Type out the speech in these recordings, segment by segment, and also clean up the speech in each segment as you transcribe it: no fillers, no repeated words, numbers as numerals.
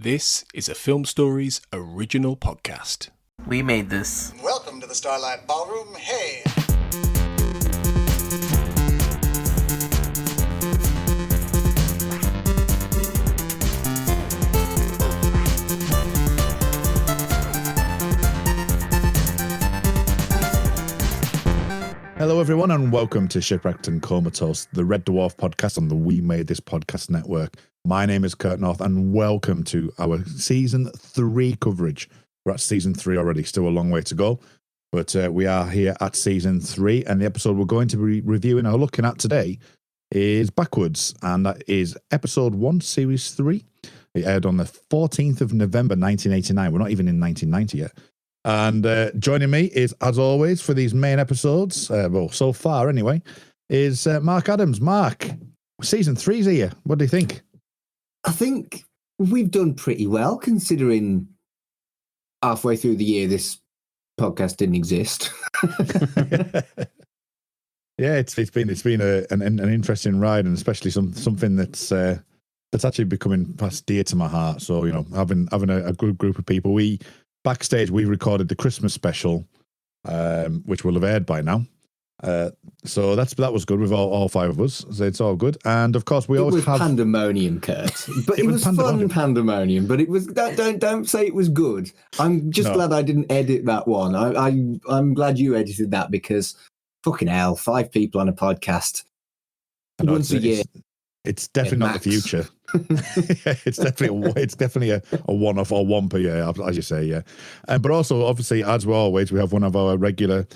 This is a Film Stories original podcast. We made this. Welcome to the Starlight Ballroom. Hey! Hello, everyone, and welcome to Shipwrecked and Comatose, the Red Dwarf podcast on the We Made This podcast network. My name is Kurt North, and welcome to our Season 3 coverage. We're at Season 3 already, still a long way to go, but we are here at Season 3, and the episode we're going to be reviewing or looking at today is Backwards, and that is Episode 1, Series 3. It aired on the 14th of November, 1989. We're not even in 1990 yet. And joining me is, as always, for these main episodes, well, so far anyway, is Mark Adams. Mark, Season 3's here. What do you think? I think we've done pretty well, considering halfway through the year this podcast didn't exist. Yeah, it's been an interesting ride, and especially something that's actually becoming past dear to my heart. So, you know, having a good group of people. Backstage, we recorded the Christmas special, which will have aired by now. So that was good with all five of us. So it's all good. And of course, we always have pandemonium, Kurt. But it was fun pandemonium. But it was don't say it was good. I'm just glad I didn't edit that one. I'm glad you edited that, because fucking hell, 5 people on a podcast once a year. It's definitely not the future. It's definitely a one-off or one per year, as you say, yeah. But also, obviously, as always, we have one of our regular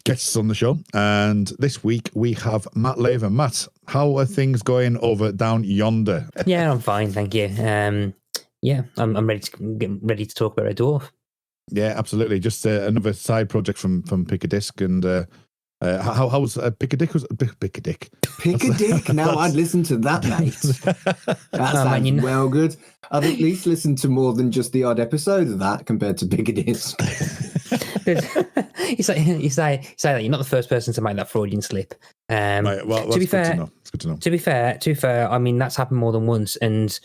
guests on the show, and this week we have Matt Latham. Matt, how are things going over down yonder? Yeah, I'm fine, thank you. Yeah, I'm ready to talk about Red Dwarf. Yeah, absolutely. Just another side project from Pick a Disc, and. How was Pick a Dick? Pick a Dick. Pick a Dick. Now I'd listen to that, mate. That sounds well good. I'd at least listen to more than just the odd episode of that compared to Pick a Disc. you say that you're not the first person to make that Freudian slip. Right, well, to be fair, it's good to know. To be fair, I mean, that's happened more than once, and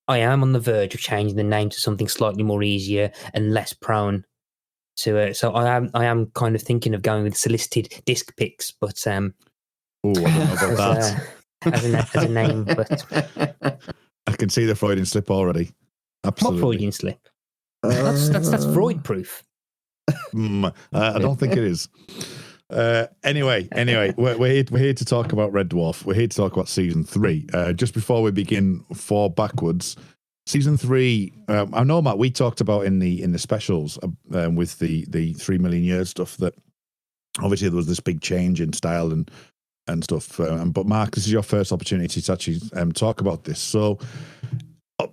I am on the verge of changing the name to something slightly more easier and less prone to it. So I am kind of thinking of going with solicited disc picks, but I don't know about that as a name. But I can see the Freudian slip already. Absolutely. What Freudian slip? That's Freud proof. I don't think it is. Anyway, we're here to talk about Red Dwarf. We're here to talk about Season 3. Just before we begin for Backwards, Season 3, I know, Matt, we talked about in the specials with the 3 million years stuff, that obviously there was this big change in style and stuff. But Mark, this is your first opportunity to actually talk about this. So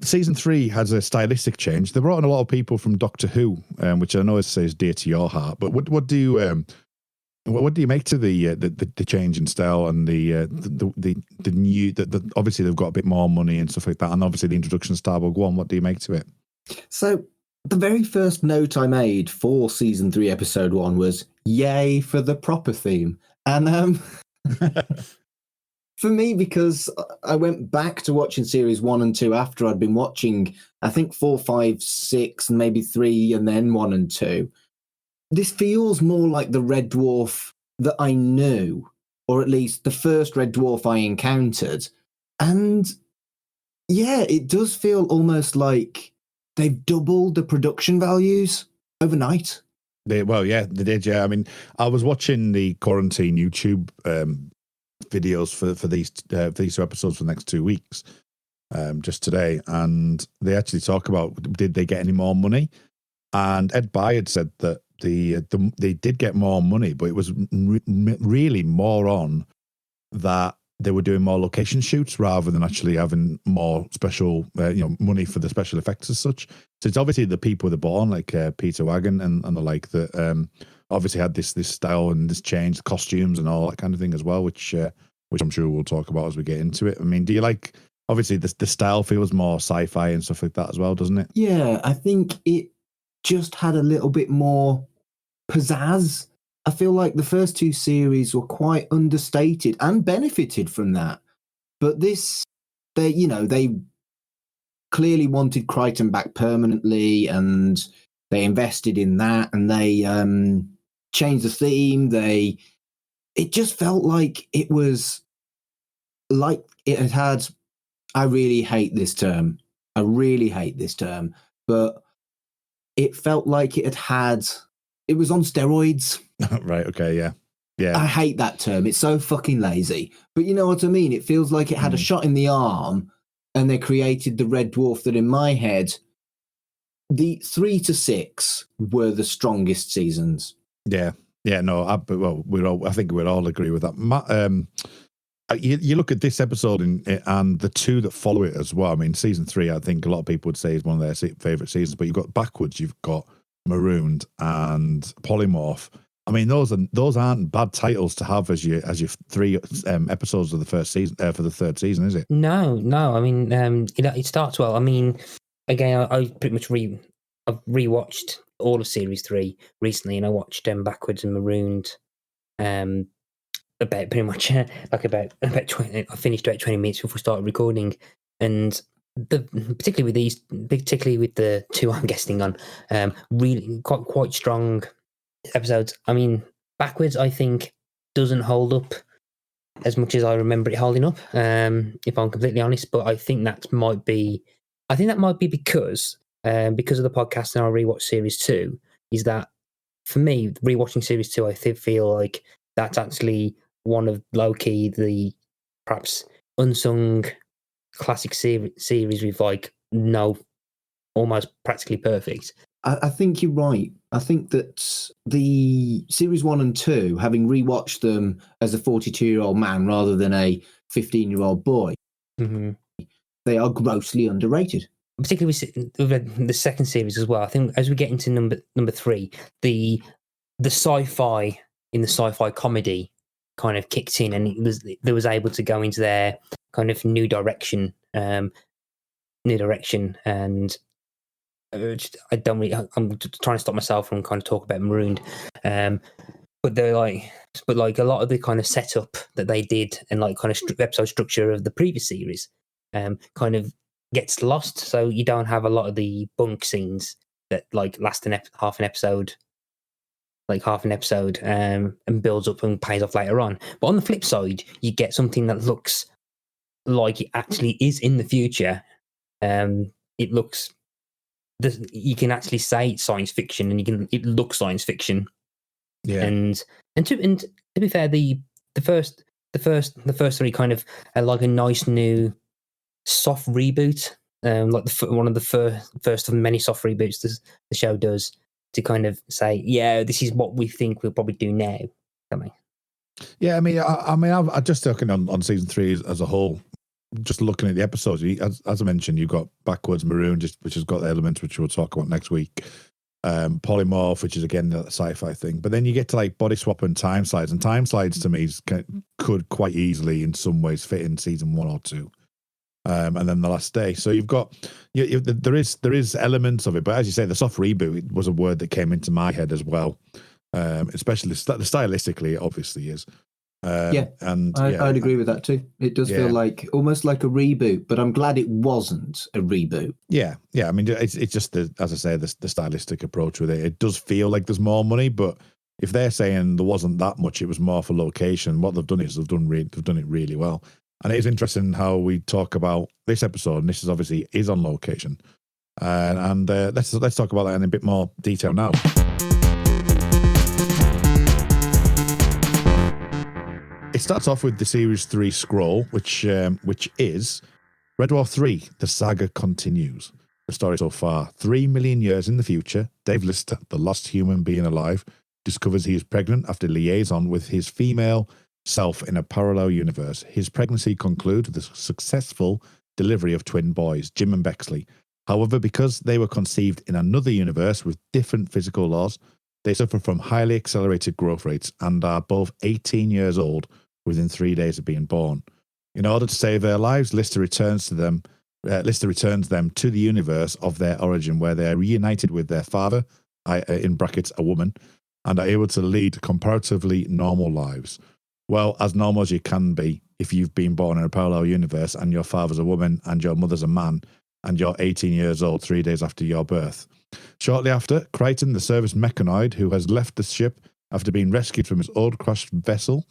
Season 3 has a stylistic change. They brought in a lot of people from Doctor Who, which I know is dear to your heart. But what do you make to the change in style and the new obviously they've got a bit more money and stuff like that, and obviously the introduction of Starbug 1. What do you make to it? So the very first note I made for Season 3 Episode 1 was yay for the proper theme. And for me, because I went back to watching Series 1 and 2 after I'd been watching, I think 4, 5, 6 and maybe 3 and then 1 and 2. This feels more like the Red Dwarf that I knew, or at least the first Red Dwarf I encountered. And yeah, it does feel almost like they've doubled the production values overnight. They did, yeah. I mean, I was watching the quarantine YouTube videos for these 2 episodes for the next 2 weeks, just today, and they actually talk about, did they get any more money? And Ed By had said that they did get more money, but it was really more on that they were doing more location shoots rather than actually having more special, money for the special effects as such. So it's obviously the people that bought on, like Peter Wagon and the like, that obviously had this style and this change, costumes and all that kind of thing as well, which I'm sure we'll talk about as we get into it. I mean, do you like, obviously the style feels more sci-fi and stuff like that as well, doesn't it? Yeah, I think it just had a little bit more pizzazz. I feel like the first 2 series were quite understated and benefited from that. But this, they clearly wanted Crichton back permanently, and they invested in that, and they changed the theme. It just felt like it was like it had. I really hate this term. But it felt like it was on steroids. Right. Okay. Yeah. Yeah. I hate that term. It's so fucking lazy. But you know what I mean? It feels like it had a shot in the arm, and they created the Red Dwarf that in my head, the 3 to 6 were the strongest seasons. Yeah. Yeah. No, I think we'd all agree with that. You look at this episode and the two that follow it as well. I mean, season 3, I think a lot of people would say is one of their favourite seasons, but you've got Backwards, you've got Marooned and Polymorph. I mean, those aren't bad titles to have as your 3 episodes of the first season for the third season, is it? No. I mean, it starts well. I mean, again, I pretty much I've rewatched all of series 3 recently, and I watched Backwards and Marooned. About pretty much about 20. I finished about 20 minutes before we started recording, and particularly with the 2 I'm guesting on, really quite strong episodes. I mean, Backwards, I think, doesn't hold up as much as I remember it holding up, if I'm completely honest. But I think that might be because of the podcast and I rewatch series 2. Is that for me, rewatching series 2? I feel like that's actually one of low-key the perhaps unsung classic series with like almost practically perfect. I think you're right. I think that the series 1 and 2, having rewatched them as a 42-year-old man rather than a 15-year-old boy, they are grossly underrated. Particularly with the second series as well. I think as we get into number 3, the sci-fi in the sci-fi comedy kind of kicked in, and they was able to go into their kind of new direction, and I don't really. I'm trying to stop myself from kind of talk about Marooned, but they're like a lot of the kind of setup that they did and like kind of episode structure of the previous series, kind of gets lost. So you don't have a lot of the bunk scenes that like last half an episode. And builds up and pays off later on. But on the flip side, you get something that looks like it actually is in the future. It looks, you can actually say it's science fiction, and it looks science fiction. Yeah. And to be fair, the first 3 kind of are like a nice new soft reboot. Like one of the first of many soft reboots the show does, to kind of say, yeah, this is what we think we'll probably do now. Yeah, I mean, I just talking on season 3 as a whole, just looking at the episodes. As I mentioned, you've got Backwards, Maroon, which has got the elements which we'll talk about next week. Polymorph, which is again the sci-fi thing. But then you get to like Body Swap and Time Slides, and Time Slides to me could quite easily, in some ways, fit in season 1 or 2. And then The Last Day. So you've got there is elements of it, but as you say, the soft reboot was a word that came into my head as well. Especially stylistically, it obviously is. And I'd agree with that too. It does feel like almost like a reboot, but I'm glad it wasn't a reboot. Yeah. I mean, it's just as I say, the stylistic approach with it. It does feel like there's more money, but if they're saying there wasn't that much, it was more for location. What they've done is they've done it really well. And it is interesting how we talk about this episode, and this is obviously on location. And let's talk about that in a bit more detail now. It starts off with the series 3 scroll, which is Red Dwarf 3. The saga continues. The story so far: 3 million years in the future, Dave Lister, the last human being alive, discovers he is pregnant after liaison with his female self in a parallel universe. His pregnancy concludes with the successful delivery of twin boys, Jim and Bexley. However, because they were conceived in another universe with different physical laws, they suffer from highly accelerated growth rates and are both 18 years old within 3 days of being born. In order to save their lives, Lister returns them to the universe of their origin, where they are reunited with their father, in brackets, a woman, and are able to lead comparatively normal lives. Well, as normal as you can be if you've been born in a parallel universe and your father's a woman and your mother's a man, and you're 18 years old 3 days after your birth. Shortly after, Crichton, the service mechanoid who has left the ship after being rescued from his old crashed vessel,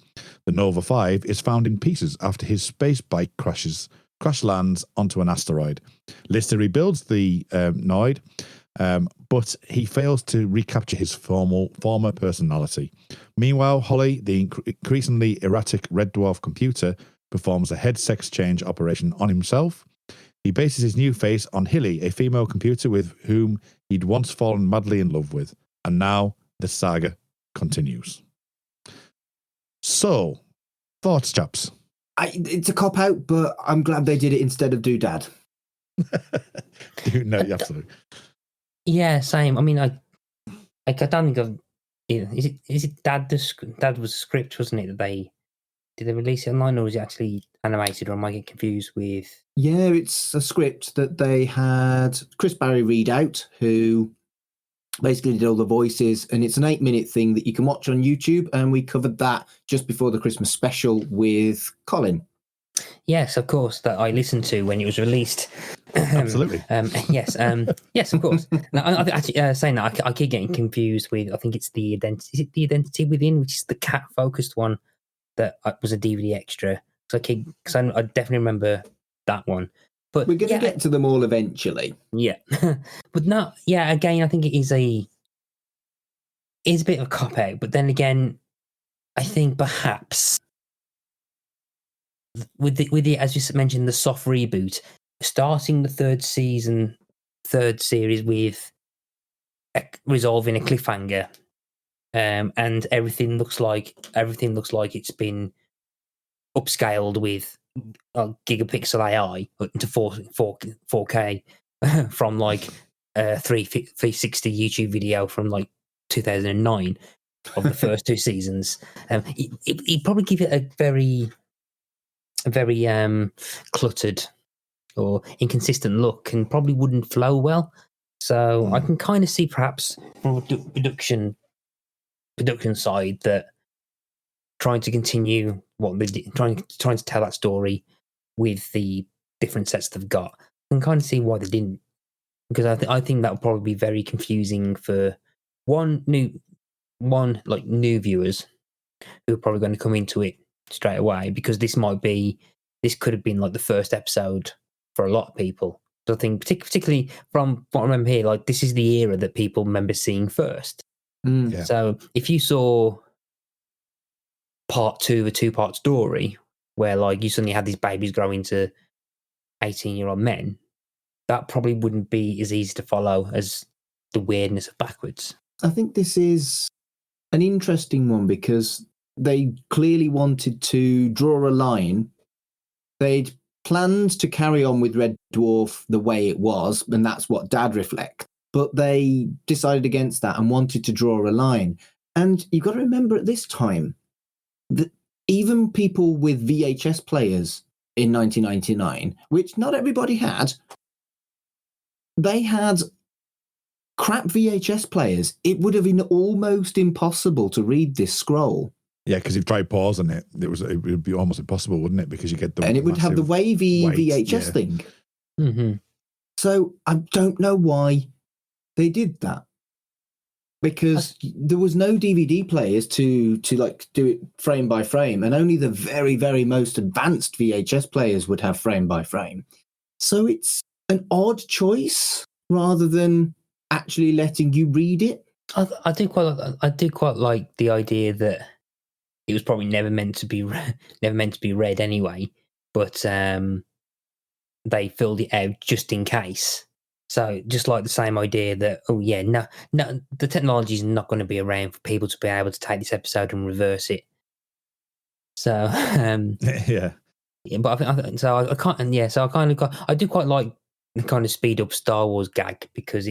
the Nova 5, is found in pieces after his space bike crash lands onto an asteroid. Lister rebuilds the Noid, but he fails to recapture his former personality. Meanwhile, Holly, the increasingly erratic Red Dwarf computer, performs a head sex change operation on himself. He bases his new face on Hilly, a female computer with whom he'd once fallen madly in love with. And now the saga continues. So, thoughts, chaps? It's a cop-out, but I'm glad they did it instead of Doodad. No, absolutely. Yeah, same. I mean, I don't think I've. Is it Dad? Dad was a script, wasn't it? Did they release it online, or was it actually animated? Or am I getting confused with? Yeah, it's a script that they had Chris Barry read out, who basically did all the voices, and it's an 8-minute thing that you can watch on YouTube, and we covered that just before the Christmas special with Colin. Yes, of course, that I listened to when it was released. Absolutely. Yes, yes, of course. Now, I actually saying that, I keep getting confused with. I think it's the identity. Is it the Identity Within, which is the cat-focused one that was a DVD extra? Because I definitely remember that one. But we're going to get to them all eventually. Yeah, but no, yeah. Again, I think it is a bit of a cop out. But then again, I think perhaps with the as you mentioned, the soft reboot, starting the third series with resolving a cliffhanger, and everything looks like it's been upscaled with gigapixel AI to 4K from like 360 YouTube video from like 2009 of the first 2 seasons. He'd probably give it a very cluttered or inconsistent look, and probably wouldn't flow well. So I can kind of see perhaps from a production side that trying to continue what they did, trying to tell that story with the different sets they've got. I can kind of see why they didn't, because I think that would probably be very confusing for new viewers who are probably going to come into it straight away, because this could have been like the first episode for a lot of people. So I think particularly from what I remember here, like this is the era that people remember seeing first. Yeah. So if you saw part 2 of a 2-part story where like you suddenly had these babies grow into 18-year-old men, that probably wouldn't be as easy to follow as the weirdness of Backwards. I think this is an interesting one because they clearly wanted to draw a line. They'd planned to carry on with Red Dwarf the way it was, and that's what Dad reflects. But they decided against that and wanted to draw a line. And you've got to remember at this time that even people with VHS players in 1999, which not everybody had, they had crap VHS players. It would have been almost impossible to read this scroll. Yeah, because if you tried pausing it, it would be almost impossible, wouldn't it? Because you get the and it would have the wavy weight, VHS thing. Mm-hmm. So I don't know why they did that, because there was no DVD players to like do it frame by frame, and only the very, very most advanced VHS players would have frame by frame. So it's an odd choice rather than actually letting you read it. I do quite like the idea that it was probably never meant to be read anyway, but they filled it out just in case. So just like the same idea that no, the technology is not going to be around for people to be able to take this episode and reverse it. So yeah, but I think so. I can't, and yeah, so I do quite like the kind of speed up Star Wars gag, because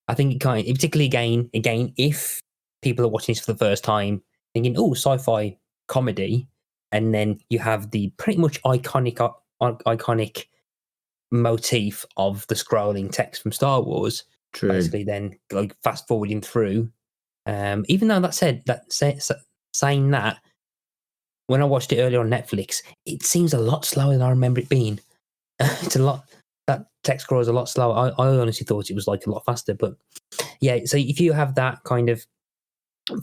I think it kind of, particularly again, if people are watching this for the first time, thinking, oh, sci-fi comedy, and then you have the pretty much iconic motif of the scrolling text from Star Wars. True. Basically, then like fast forwarding through. Even though saying that, when I watched it earlier on Netflix, it seems a lot slower than I remember it being. It's a lot. that text scroll is a lot slower. I honestly thought it was like a lot faster, but yeah. So if you have that kind of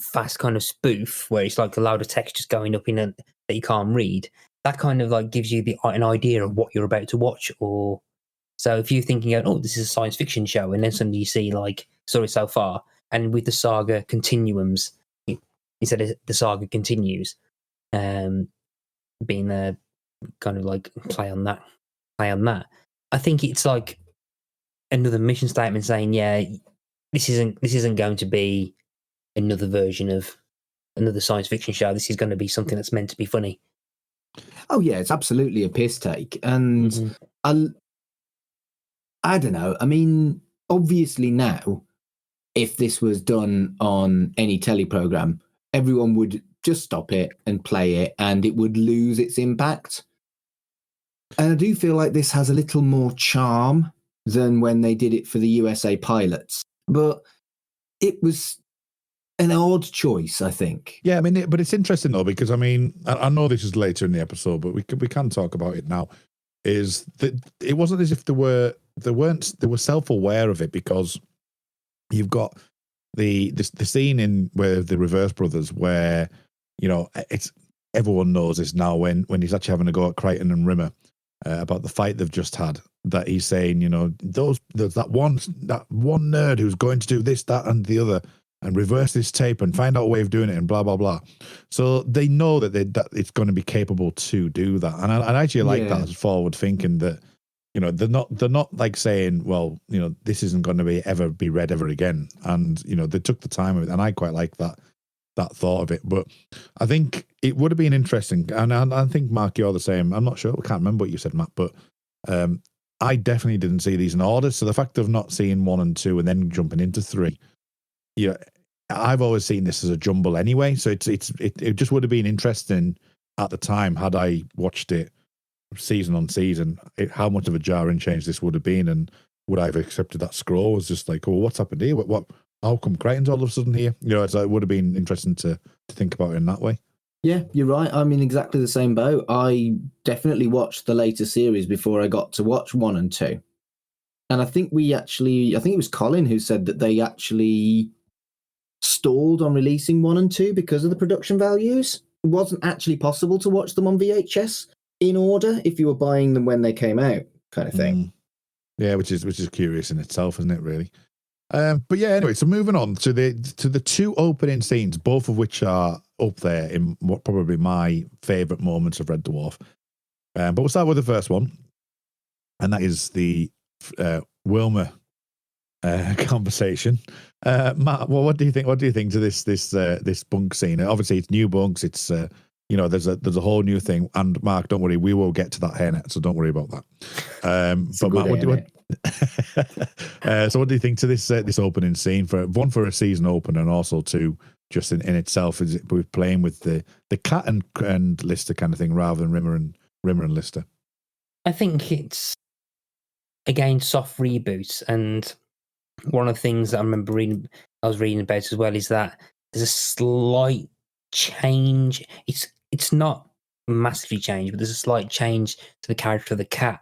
fast kind of spoof where it's like a load of text just going up in a that you can't read, that kind of like gives you an idea of what you're about to watch. Or so if you're thinking, oh, this is a science fiction show, and then suddenly you see like Story So Far, and with the saga continuums instead of the saga continues, being a kind of like play on that. I think it's like another mission statement saying, yeah, this isn't going to be another version of another science fiction show. This is going to be something that's meant to be funny. Oh yeah, it's absolutely a piss take, and I don't know. I mean, obviously now, if this was done on any telly program, everyone would just stop it and play it, and it would lose its impact. And I do feel like this has a little more charm than when they did it for the USA pilots, but it was an odd choice, I think. Yeah, I mean, but it's interesting though, because I mean, I know this is later in the episode, but we can talk about it now. Is that it wasn't as if they were self-aware of it, because you've got the scene in where the Reverse Brothers, where it's everyone knows this now when he's actually having a go at Crichton and Rimmer about the fight they've just had, that he's saying, there's that one nerd who's going to do this, that, and the other, and reverse this tape and find out a way of doing it, and blah blah blah. So they know that that it's going to be capable to do that, and I actually like that as forward thinking, that they're not like saying, well, this isn't going to ever be read ever again, and they took the time of it, and I quite like that thought of it. But I think it would have been interesting, and I think, Mark, you're the same. I'm not sure, I can't remember what you said, Matt, but I definitely didn't see these in order. So the fact of not seeing 1 and 2 and then jumping into 3, I've always seen this as a jumble anyway. So it just would have been interesting at the time, had I watched it season on season, how much of a jarring change this would have been, and would I have accepted that scroll? It was just like, oh, what's happened here? What? How come Crichton's all of a sudden here? So it would have been interesting to think about it in that way. Yeah, you're right. I'm in exactly the same boat. I definitely watched the later series before I got to watch 1 and 2. And I think it was Colin who said that they actually stalled on releasing 1 and 2 because of the production values. It wasn't actually possible to watch them on VHS in order if you were buying them when they came out, kind of thing. Yeah, which is curious in itself, isn't it, really? But yeah, anyway, so moving on to the 2 opening scenes, both of which are up there in what probably my favourite moments of Red Dwarf. But we'll start with the first one, and that is the Wilma conversation. Matt, well, what do you think? What do you think to this bunk scene? Obviously, it's new bunks. It's there's a whole new thing. And Mark, don't worry, we will get to that hairnet, so don't worry about that. But Matt, so what do you think to this opening scene, for a season opener, and also to just in itself, is it with playing with the Cat and Lister kind of thing rather than Rimmer and Lister? I think it's again soft reboots, and one of the things that I was reading about as well is that there's a slight change. It's not massively changed, but there's a slight change to the character of the Cat,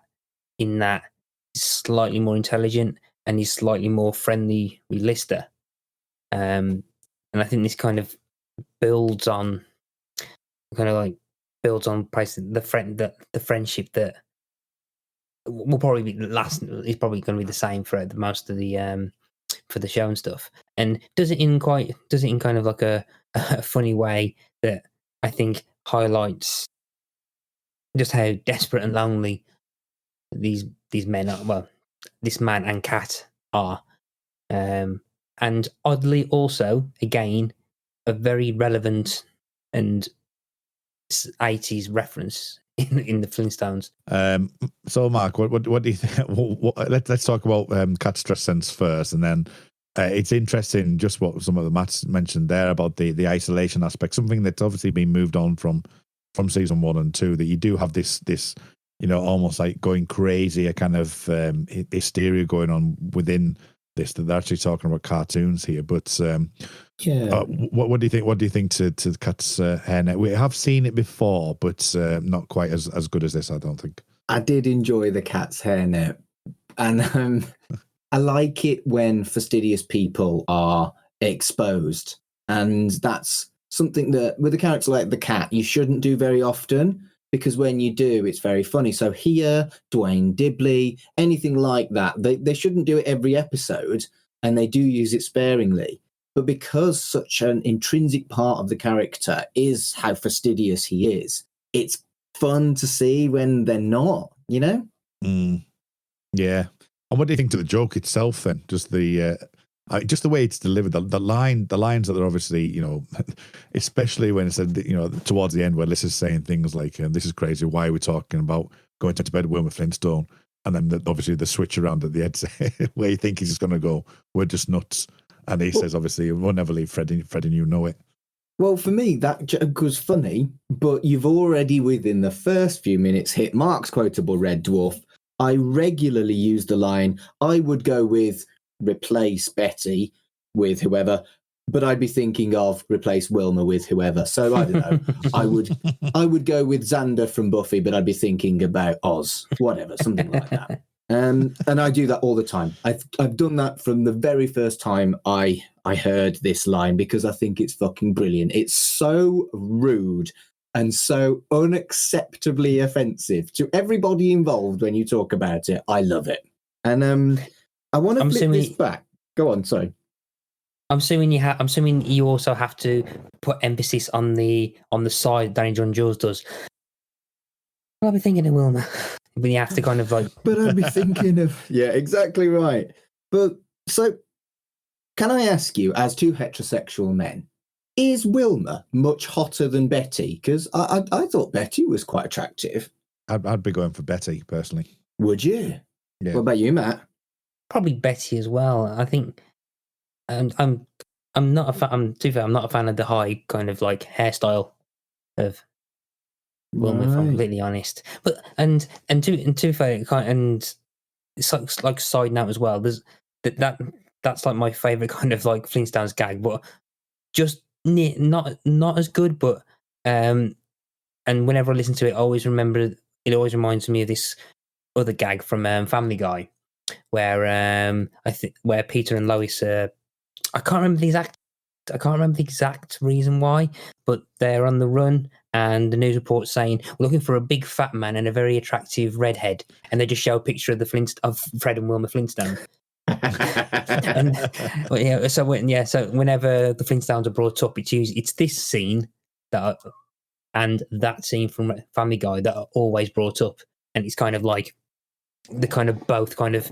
in that he's slightly more intelligent and he's slightly more friendly with Lister. And I think this kind of builds on the friendship that will probably be is probably going to be the same for most of the for the show and stuff, and does it in kind of like a funny way that I think highlights just how desperate and lonely these men are. Well, this man and Cat are, and oddly also again a very relevant and 80s reference in the Flintstones. So Mark, what do you think? Let's talk about Cat's dress sense first, and then it's interesting just what some of the Matts mentioned there about the isolation aspect, something that's obviously been moved on from season 1 and 2, that you do have this almost like going crazy, a kind of hysteria going on within this, that they're actually talking about cartoons here. But what do you think? What do you think to Cat's hairnet? We have seen it before, but not quite as good as this, I don't think. I did enjoy the Cat's hairnet And I like it when fastidious people are exposed. And that's something that, with a character like the cat, you shouldn't do very often, because when you do, it's very funny. So here, Dwayne Dibley, anything like that, they shouldn't do it every episode, and they do use it sparingly. But because such an intrinsic part of the character is how fastidious he is, it's fun to see when they're not, you know? Yeah. And what do you think to the joke itself then? Just the way it's delivered, the lines that are obviously, you know, especially when it said, you know, towards the end where Liz is saying things like, this is crazy, why are we talking about going to bed with Wilma Flintstone? And then obviously the switch around at the end where you think he's just going to go, we're just nuts. And he says, obviously, we'll never leave Fred and you know it. Well, for me, that joke was funny, but you've already, within the first few minutes, hit Mark's quotable Red Dwarf. I regularly use the line, I would go with replace Betty with whoever, but I'd be thinking of replace Wilma with whoever. So I don't know. I would go with Xander from Buffy, but I'd be thinking about Oz, whatever, something like that. And I do that all the time. I've done that from the very first time I heard this line, because I think it's fucking brilliant. It's so rude and so unacceptably offensive to everybody involved when you talk about it. I love it. And I want to flip this back. Go on, sorry. I'm assuming you also have to put emphasis on the side Danny John Jules does. I'll be thinking of Wilma. But you have to kind of like... But I'd be thinking of... Yeah, exactly right. But, so, can I ask you, as two heterosexual men, is Wilma much hotter than Betty? Because I thought Betty was quite attractive. I'd be going for Betty, personally. Would you? Yeah. What about you, Matt? Probably Betty as well. I think... And I'm not a fan... To be fair, I'm not a fan of the high kind of like hairstyle of... Wilma, if I'm completely honest, but and to be fair, and it's like side note as well. There's that's like my favorite kind of like Flintstones gag, but just not as good. But and whenever I listen to it, I always remember. It always reminds me of this other gag from Family Guy, where where Peter and Lois. I can't remember the exact reason why, but they're on the run. And the news report saying we're looking for a big fat man and a very attractive redhead, and they just show a picture of of Fred and Wilma Flintstone. And so whenever the Flintstones are brought up, it's this scene and that scene from Family Guy that are always brought up, and it's kind of like the kind of both kind of,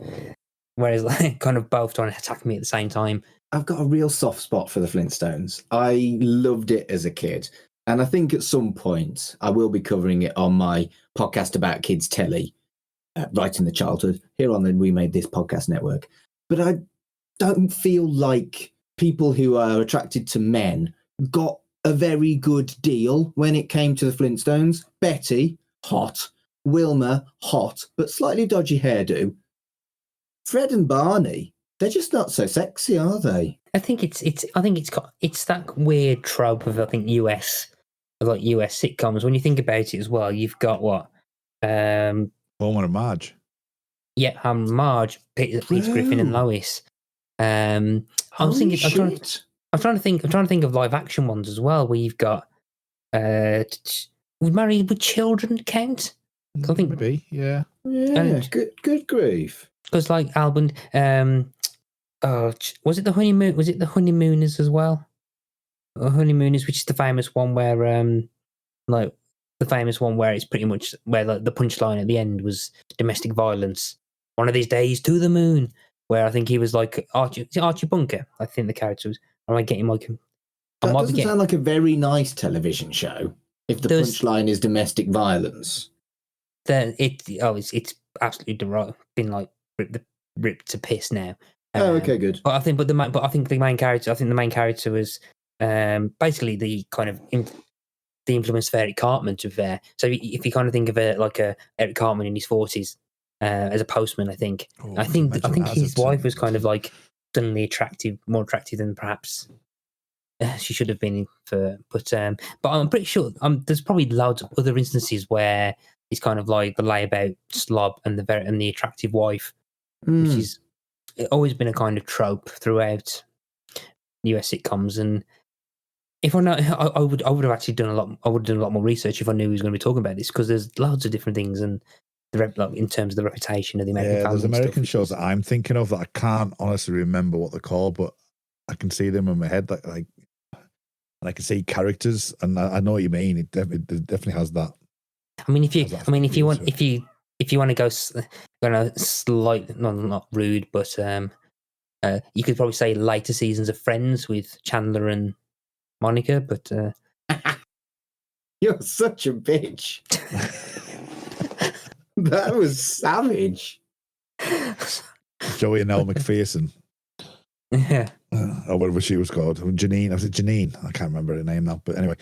whereas like kind of both trying to attack me at the same time. I've got a real soft spot for the Flintstones. I loved it as a kid. And I think at some point I will be covering it on my podcast about kids' telly, right in the childhood, here on the We Made This Podcast Network. But I don't feel like people who are attracted to men got a very good deal when it came to the Flintstones. Betty, hot. Wilma, hot, but slightly dodgy hairdo. Fred and Barney, they're just not so sexy, are they? I think it's that weird trope of US sitcoms. When you think about it as well, you've got what? Bowman and Marge. Yeah, Marge, Peter Griffin, and Lois. I'm trying to think of live action ones as well, where you've got would Married with Children count? I think maybe, yeah. Yeah, good grief. Because like Albon, was it the honeymoon? Was it the Honeymooners as well? Honeymooners, which is the famous one where it's pretty much where like the punchline at the end was domestic violence. One of these days to the moon, where I think he was like Archie Bunker. I think the character was. Am I getting like? That doesn't sound like a very nice television show. If the punchline is domestic violence, then it's absolutely been like ripped to piss now. Okay, good. But I think the main character was basically the kind of the influence of Eric Cartman to there. So if you kind of think of it like a Eric Cartman in his 40s as a postman, I think his wife was kind of like suddenly more attractive than perhaps she should have been for. But I'm pretty sure there's probably loads of other instances where he's kind of like the layabout slob and the attractive wife which is always been a kind of trope throughout US sitcoms. And if I know, I would have actually done a lot. I would have done a lot more research if I knew he was going to be talking about this, because there's loads of different things, and in terms of the reputation of the American family. There's American shows that I'm thinking of that I can't honestly remember what they're called, but I can see them in my head, like, and I can see characters, and I know what you mean. It definitely has that. I mean, if you want to go slight, not rude, but you could probably say later seasons of Friends with Chandler and Monica, but you're such a bitch. That was savage. Joey and Elle McPherson. Yeah. Or whatever she was called. Janine. Was it Janine? I can't remember her name now. But anyway,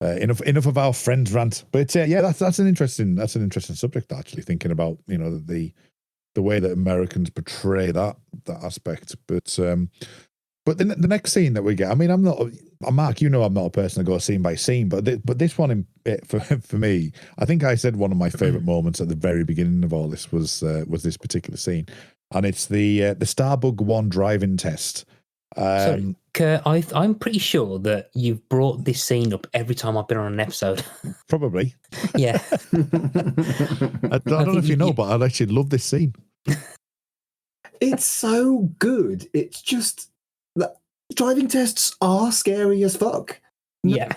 enough of our Friends rant. But that's an interesting subject, actually, thinking about, you know, the way that Americans portray that aspect. But the next scene that we get, I mean, Mark, you know, I'm not a person to go scene by scene, but this one for me, I think I said one of my favorite moments at the very beginning of all this was this particular scene, and it's the Starbug 1 driving test. Sorry, Kurt, I'm pretty sure that you've brought this scene up every time I've been on an episode. Probably. Yeah. I don't know if you know, but I actually love this scene. It's so good. It's just that driving tests are scary as fuck. Yeah.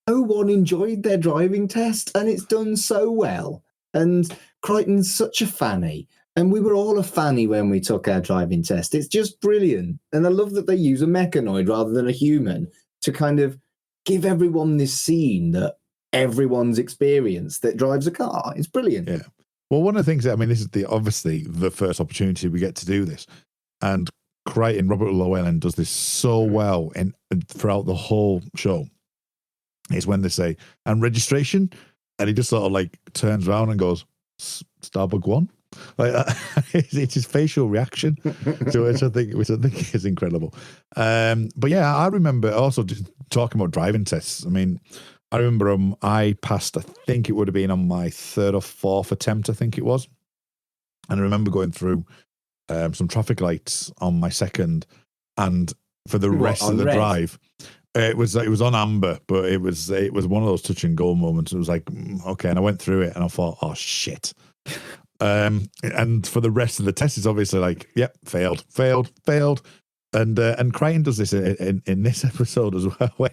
No one enjoyed their driving test, and it's done so well. And Crichton's such a fanny. And we were all a fanny when we took our driving test. It's just brilliant. And I love that they use a mechanoid rather than a human to kind of give everyone this scene that everyone's experienced that drives a car. It's brilliant. Yeah. Well, one of the things, I mean, this is obviously the first opportunity we get to do this. And Crichton, Robert Llewellyn, does this so well and throughout the whole show. Is when they say, and registration, and he just sort of like turns around and goes, Starbug 1? Like it's his facial reaction to which I think is incredible. But yeah, I remember also just talking about driving tests. I mean, I remember I passed, I think it would have been on my 3rd or 4th attempt, I think it was. And I remember going through some traffic lights on my 2nd, and for the rest of the drive, it was on amber, but it was one of those touch and go moments. It was like, okay, and I went through it and I thought, oh shit. And for the rest of the test, it's obviously like, yep, failed. And Crichton does this in this episode as well,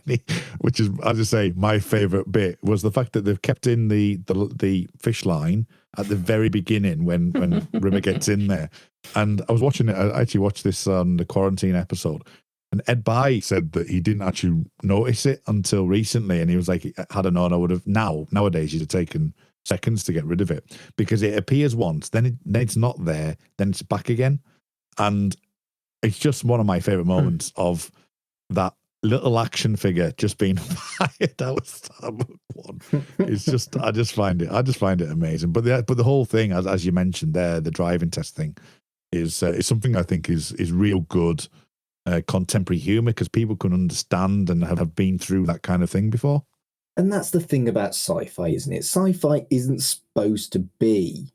which is, as I say, my favourite bit was the fact that they've kept in the fish line at the very beginning when Rimmer gets in there. And I was watching it. I actually watched this on the quarantine episode, and Ed Bye said that he didn't actually notice it until recently, and he was like, had I known, I would have. Nowadays, you'd have taken seconds to get rid of it, because it appears once, then it's not there, then it's back again. And it's just one of my favorite moments of that little action figure just being fired out of Starbug 1. It's just, I just find it amazing. But the whole thing, as you mentioned there, the driving test thing is something I think is real good contemporary humor, because people can understand and have been through that kind of thing before. And that's the thing about sci-fi, isn't it? Sci-fi isn't supposed to be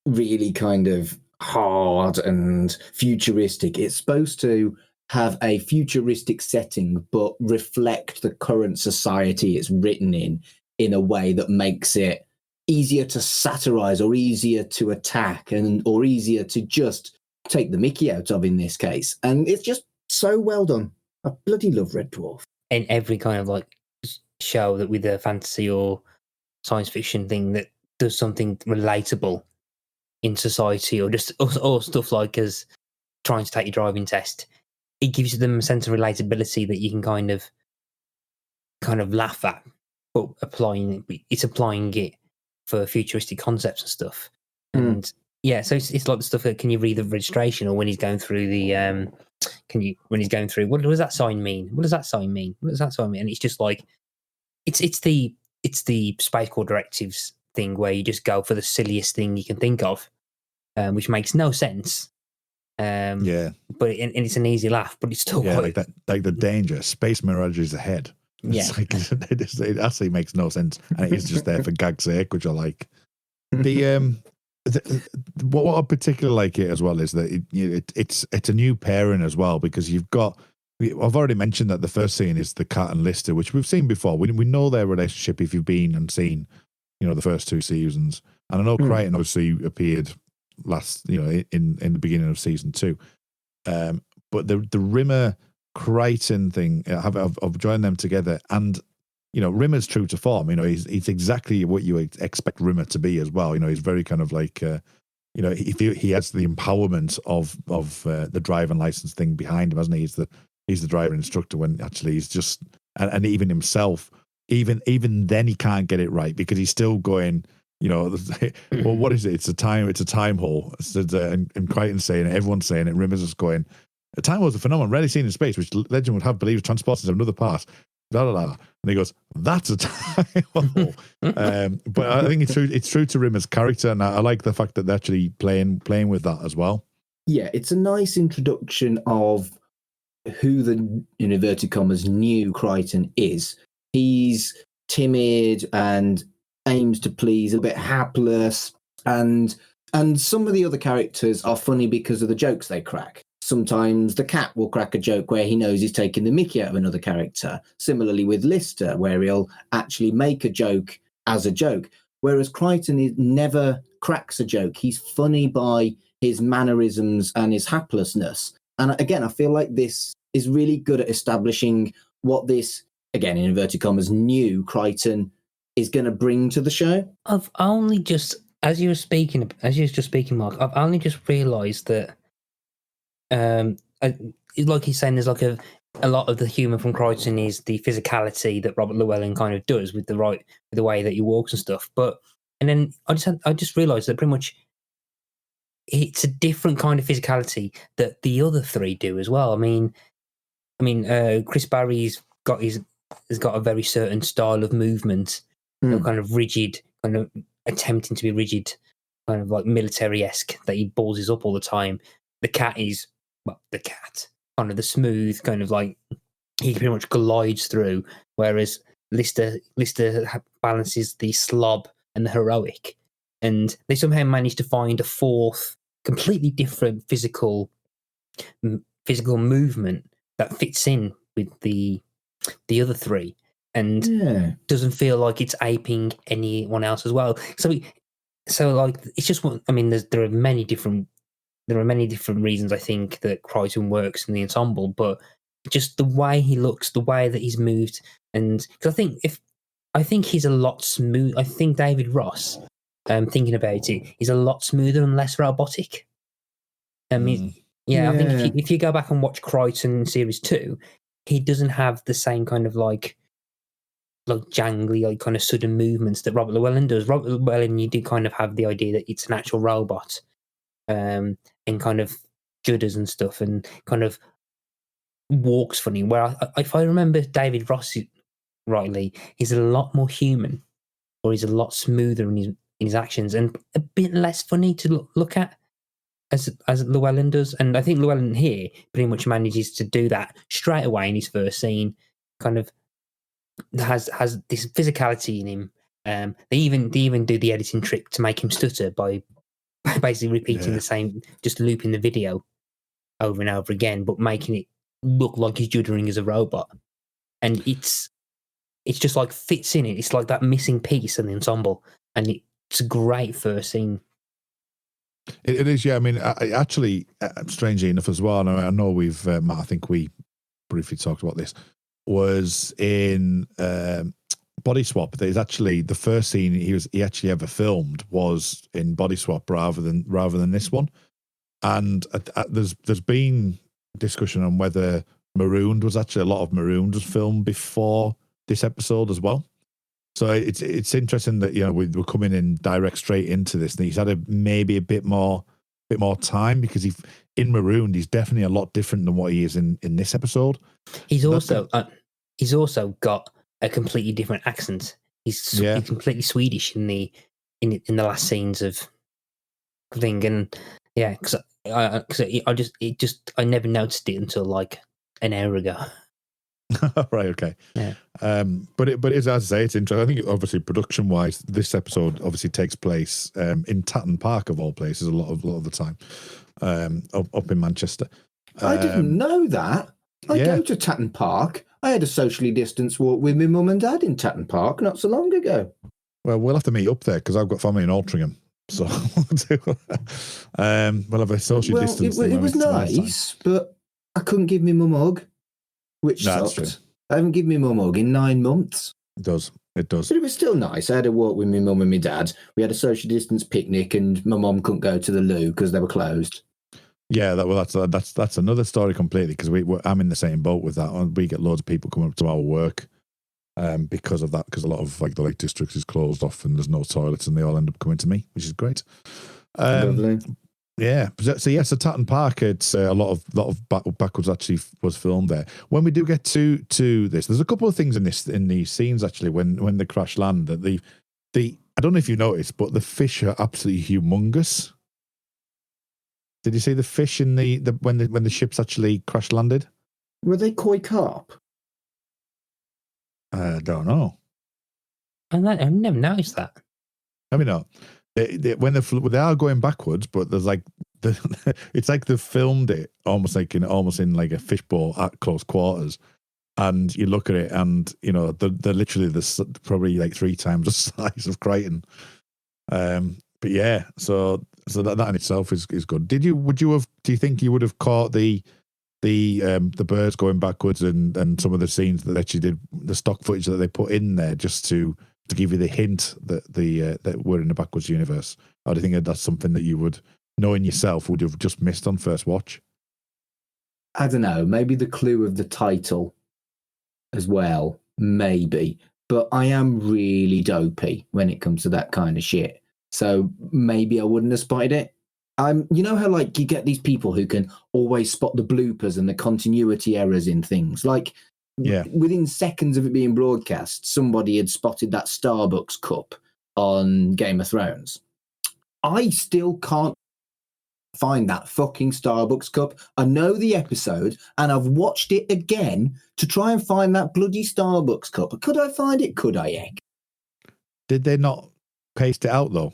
really kind of hard and futuristic. It's supposed to have a futuristic setting, but reflect the current society it's written in a way that makes it easier to satirize or easier to attack or easier to just take the mickey out of in this case. And it's just so well done. I bloody love Red Dwarf. And every kind of like show that with a fantasy or science fiction thing that does something relatable in society, or just or stuff like as trying to take your driving test, it gives them a sense of relatability that you can kind of laugh at, but applying it for futuristic concepts and stuff. And yeah, so it's like the stuff that, can you read the registration, or when he's going through the what does that sign mean? What does that sign mean? What does that sign mean? And it's just like it's the Space Corps directives thing where you just go for the silliest thing you can think of, which makes no sense. Yeah, but and it's an easy laugh, but it's still quite... like that, like the danger. Space mirages ahead. It's like, it actually makes no sense, and it is just there for gag's sake, which I like. The What I particularly like it as well is that it's a new pairing as well, because you've got. I've already mentioned that the first scene is the cat and Lister, which we've seen before. We know their relationship if you've been and seen, the first two seasons. And I know Crichton obviously appeared last, in the beginning of season 2. But the Rimmer Crichton thing, I've joined them together, and Rimmer's true to form. He's exactly what you expect Rimmer to be as well. He's very kind of like, he has the empowerment of the driving license thing behind him, hasn't he? He's the driver instructor when actually he's just, and even himself, even then he can't get it right because he's still going. Well, what is it? It's a time hole. And Crichton's saying it, everyone's saying it. Rimmer's just going. A time was a phenomenon rarely seen in space, which legend would have believed transported to another part. Blah, blah, blah. And he goes, "That's a time hole." But I think it's true to Rimmer's character, and I like the fact that they're actually playing with that as well. Yeah, it's a nice introduction of who the, in inverted commas, new Crichton is. He's timid and aims to please, a bit hapless, and some of the other characters are funny because of the jokes they crack. Sometimes the cat will crack a joke where he knows he's taking the mickey out of another character. Similarly with Lister, where he'll actually make a joke as a joke. Whereas Crichton never cracks a joke. He's funny by his mannerisms and his haplessness. And again, I feel like this is really good at establishing what this, again, in inverted commas, new Crichton is going to bring to the show. I've only just, as you were just speaking, Mark, I've only just realised that, like he's saying, there's like a lot of the humour from Crichton is the physicality that Robert Llewellyn kind of does with the way that he walks and stuff. And then I just realised that pretty much it's a different kind of physicality that the other three do as well. I mean, Chris Barry's has got a very certain style of movement, kind of rigid, kind of attempting to be rigid, kind of like military-esque, that he balls up all the time. The cat is, kind of the smooth, kind of like he pretty much glides through, whereas Lister balances the slob and the heroic, and they somehow managed to find a fourth, completely different physical movement that fits in with the other three, and doesn't feel like it's aping anyone else as well. So like it's just one. I mean, there are many different reasons I think that Crichton works in the ensemble, but just the way he looks, the way that he's moved, and because I think he's a lot smooth. I think David Ross, thinking about it, is a lot smoother and less robotic. I think if you go back and watch Crichton Series 2, he doesn't have the same kind of like jangly, like kind of sudden movements that Robert Llewellyn does. Robert Llewellyn, you do kind of have the idea that it's an actual robot, and kind of judders and stuff, and kind of walks funny. Where if I remember David Ross rightly, he's a lot more human, or he's a lot smoother in his actions, and a bit less funny to look at, as Llewellyn does. And I think Llewellyn here pretty much manages to do that straight away in his first scene. Kind of has this physicality in him. They even do the editing trick to make him stutter by basically repeating the same, just looping the video over and over again, but making it look like he's juddering as a robot. And it's just like fits in it. It's like that missing piece in the ensemble, and it's a great first scene. It is, yeah. I mean, actually, strangely enough as well, and I know we've, Matt, I think we briefly talked about this, was in Body Swap. There's actually the first scene he actually ever filmed was in Body Swap rather than this one. And there's been discussion on whether Marooned was actually, a lot of Marooned was filmed before this episode as well. So it's interesting that we're coming in direct straight into this, and he's had maybe a bit more time, because in Marooned he's definitely a lot different than what he is in this episode. He's also got a completely different accent. He's completely Swedish in the last scenes of thing, and because I never noticed it until like an hour ago. Right, okay. Yeah. But it's, as I say, it's interesting. I think obviously production wise, this episode obviously takes place in Tatton Park of all places a lot of the time, up in Manchester. I didn't know that. I go to Tatton Park. I had a socially distanced walk with my mum and dad in Tatton Park not so long ago. Well, we'll have to meet up there because I've got family in Altrincham. So we'll have a social distance. It was nice, but I couldn't give my mum a hug, which sucked. I haven't given my mum a hug in 9 months. It does. But it was still nice. I had a walk with my mum and my dad. We had a social distance picnic, and my mum couldn't go to the loo because they were closed. Yeah, that's another story completely because I'm in the same boat with that. We get loads of people coming up to our work because of that, because a lot of like the Lake District is closed off and there's no toilets, and they all end up coming to me, which is great. Lovely. Yeah. So yes, at Tatton Park, it's a lot of backwards actually was filmed there. When we do get to this, there's a couple of things in these scenes actually when the crash land that the I don't know if you noticed, but the fish are absolutely humongous. Did you see the fish in when the ships actually crash landed? Were they koi carp? I don't know. I've never noticed that. I mean, no. When they are going backwards, but there's like it's like they filmed it almost in like a fishbowl at close quarters, and you look at it, and you know they're literally probably like 3 times the size of Crichton. But yeah, so that in itself is good. Do you think you would have caught the birds going backwards and some of the scenes that actually did the stock footage that they put in there just to give you the hint that that we're in a backwards universe? Or do you think that's something that you would, knowing yourself, would have just missed on first watch? I don't know. Maybe the clue of the title as well. Maybe. But I am really dopey when it comes to that kind of shit. So maybe I wouldn't have spotted it. You know how like you get these people who can always spot the bloopers and the continuity errors in things. Like within seconds of it being broadcast, somebody had spotted that Starbucks cup on Game of Thrones. I still can't find that fucking Starbucks cup. I know the episode and I've watched it again to try and find that bloody Starbucks cup. Could I find it? Could I, Egg? Did they not paste it out though?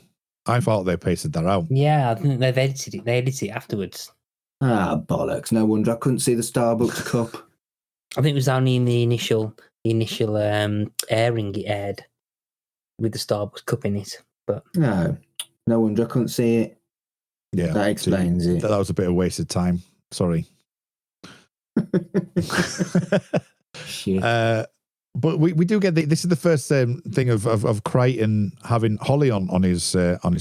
I thought they pasted that out. Yeah, I think they've edited it. They edited it afterwards. Ah, bollocks. No wonder I couldn't see the Starbucks cup. I think it was only in the initial airing it aired with the Starbucks cup in it. But no wonder I couldn't see it. Yeah, that explains it. That was a bit of wasted time. Sorry. Shit. But we do get this is the first thing of Crichton having Holly on his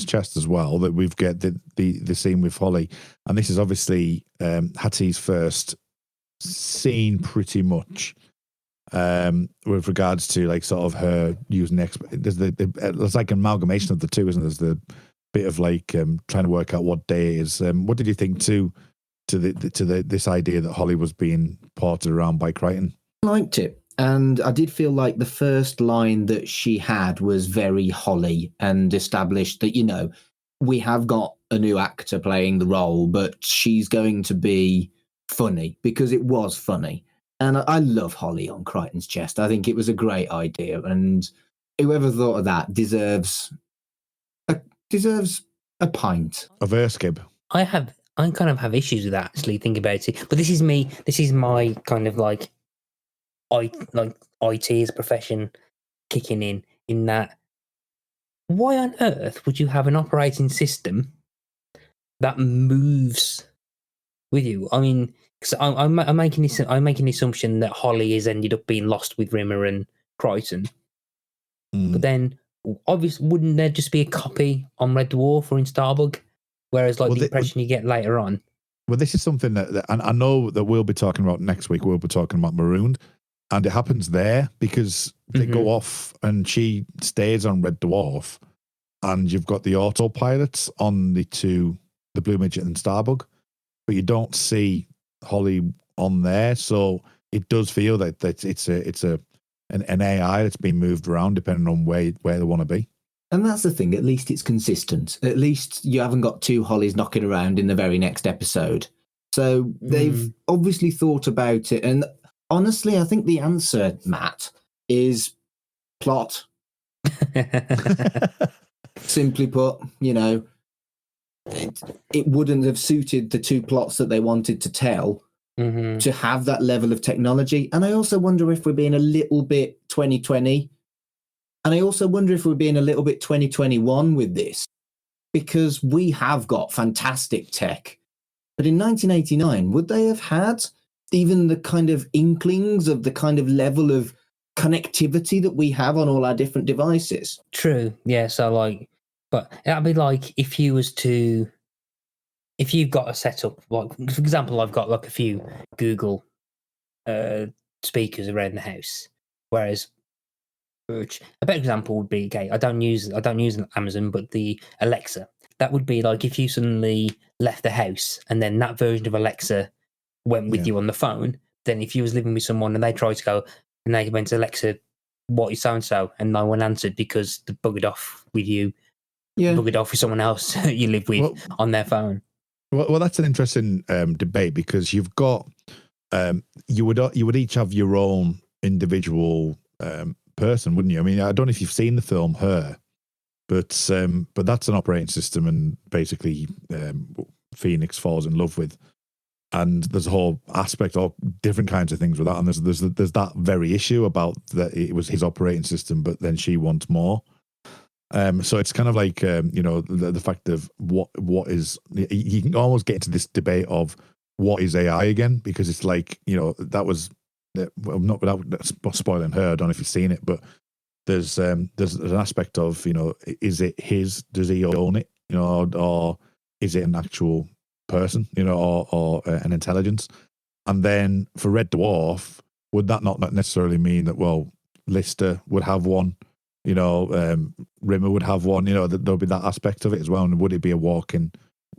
chest as well. That we've get the scene with Holly, and this is obviously Hattie's first scene, pretty much, with regards to like sort of her using there's like an amalgamation of the two, isn't there? There's the bit of like trying to work out what day it is. What did you think to this idea that Holly was being ported around by Crichton? I liked it. And I did feel like the first line that she had was very Holly and established that, you know, we have got a new actor playing the role, but she's going to be funny because it was funny. And I love Holly on Crichton's chest. I think it was a great idea. And whoever thought of that deserves a pint. Of Erskib. I kind of have issues with that, actually, think about it. But this is my kind of like IT as a profession kicking in that why on earth would you have an operating system that moves with you? I mean, because I'm making the assumption that Holly has ended up being lost with Rimmer and Crichton, but then obviously wouldn't there just be a copy on Red Dwarf or in Starbug? Whereas the impression you get later on. Well, this is something that and I know that we'll be talking about next week. We'll be talking about Marooned. And it happens there because they go off and she stays on Red Dwarf, and you've got the autopilots on the Blue Midget and Starbug, but you don't see Holly on there. So it does feel that it's an AI that's being moved around depending on where they want to be. And that's the thing. At least it's consistent. At least you haven't got 2 Hollies knocking around in the very next episode. So they've obviously thought about it. And honestly, I think the answer, Matt, is plot. Simply put, it wouldn't have suited the two plots that they wanted to tell to have that level of technology. And I also wonder if we're being a little bit 2020. And I also wonder if we're being a little bit 2021 with this, because we have got fantastic tech. But in 1989, would they have had even the kind of inklings of the kind of level of connectivity that we have on all our different devices? True. Yeah. So but that'd be like if you've got a setup, like for example, I've got like a few Google speakers around the house, whereas a better example would be, okay, I don't use Amazon, but the Alexa. That would be like if you suddenly left the house and then that version of Alexa went with you on the phone. Then if you was living with someone and they tried to go and they went to Alexa, what is so and so, and no one answered because they buggered off with you, buggered off with someone else you live with on their phone. Well, that's an interesting debate, because you've got you would each have your own individual person, wouldn't you? I mean, I don't know if you've seen the film Her, but that's an operating system, and basically Phoenix falls in love with, and there's a whole aspect of different kinds of things with that, and there's that very issue about that it was his operating system, but then she wants more. So it's kind of like the fact of what is, you can almost get into this debate of what is AI again, because it's like, that was not without spoiling Her. I don't know if you've seen it, but there's an aspect of, is it his? Does he own it? Or is it an actual person? Or an intelligence? And then for Red Dwarf, would that not necessarily mean that Lister would have one? Rimmer would have one. There'll be that aspect of it as well. And would it be a walking,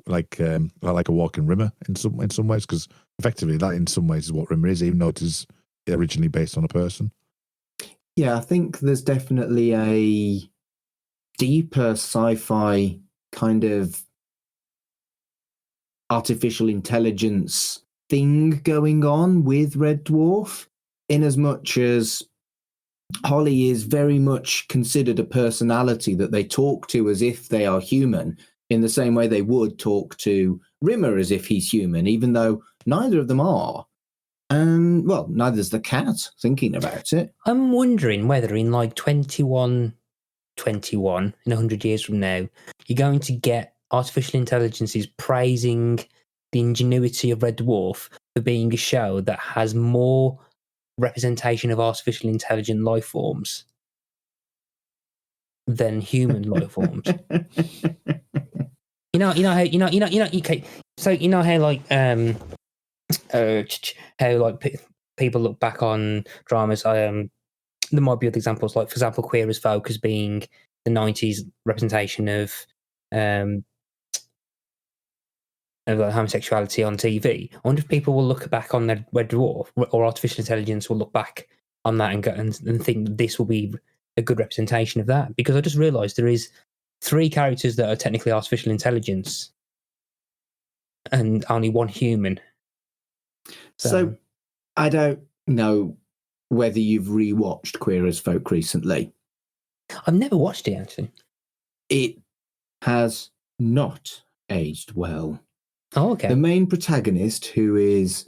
like a walking Rimmer in some ways? Because effectively, that in some ways is what Rimmer is, even though it is originally based on a person. Yeah, I think there's definitely a deeper sci-fi kind of artificial intelligence thing going on with Red Dwarf, in as much as Holly is very much considered a personality that they talk to as if they are human, in the same way they would talk to Rimmer as if he's human, even though neither of them are. And, neither's the cat, thinking about it. I'm wondering whether in like 21, in 100 years from now, you're going to get artificial intelligences praising the ingenuity of Red Dwarf for being a show that has more representation of artificial intelligent life forms than human life forms. People look back on dramas. There might be other examples, like for example, Queer as Folk as being the 90s representation of homosexuality on TV. I wonder if people will look back on the Red Dwarf, or artificial intelligence will look back on that and go and think that this will be a good representation of that. Because I just realised there is 3 characters that are technically artificial intelligence and only one human. So I don't know whether you've rewatched Queer as Folk recently. I've never watched it, actually. It has not aged well. Oh, okay. The main protagonist, who is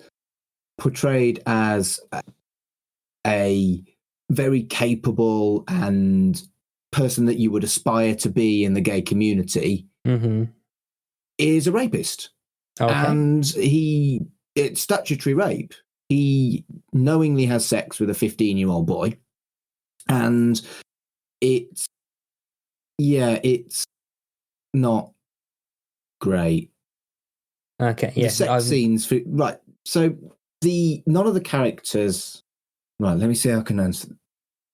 portrayed as a very capable and person that you would aspire to be in the gay community, is a rapist. Okay. And it's statutory rape. He knowingly has sex with a 15-year-old boy. And it's not great. Okay, yeah. The sex scenes, right. So none of the characters, right, let me see how I can answer.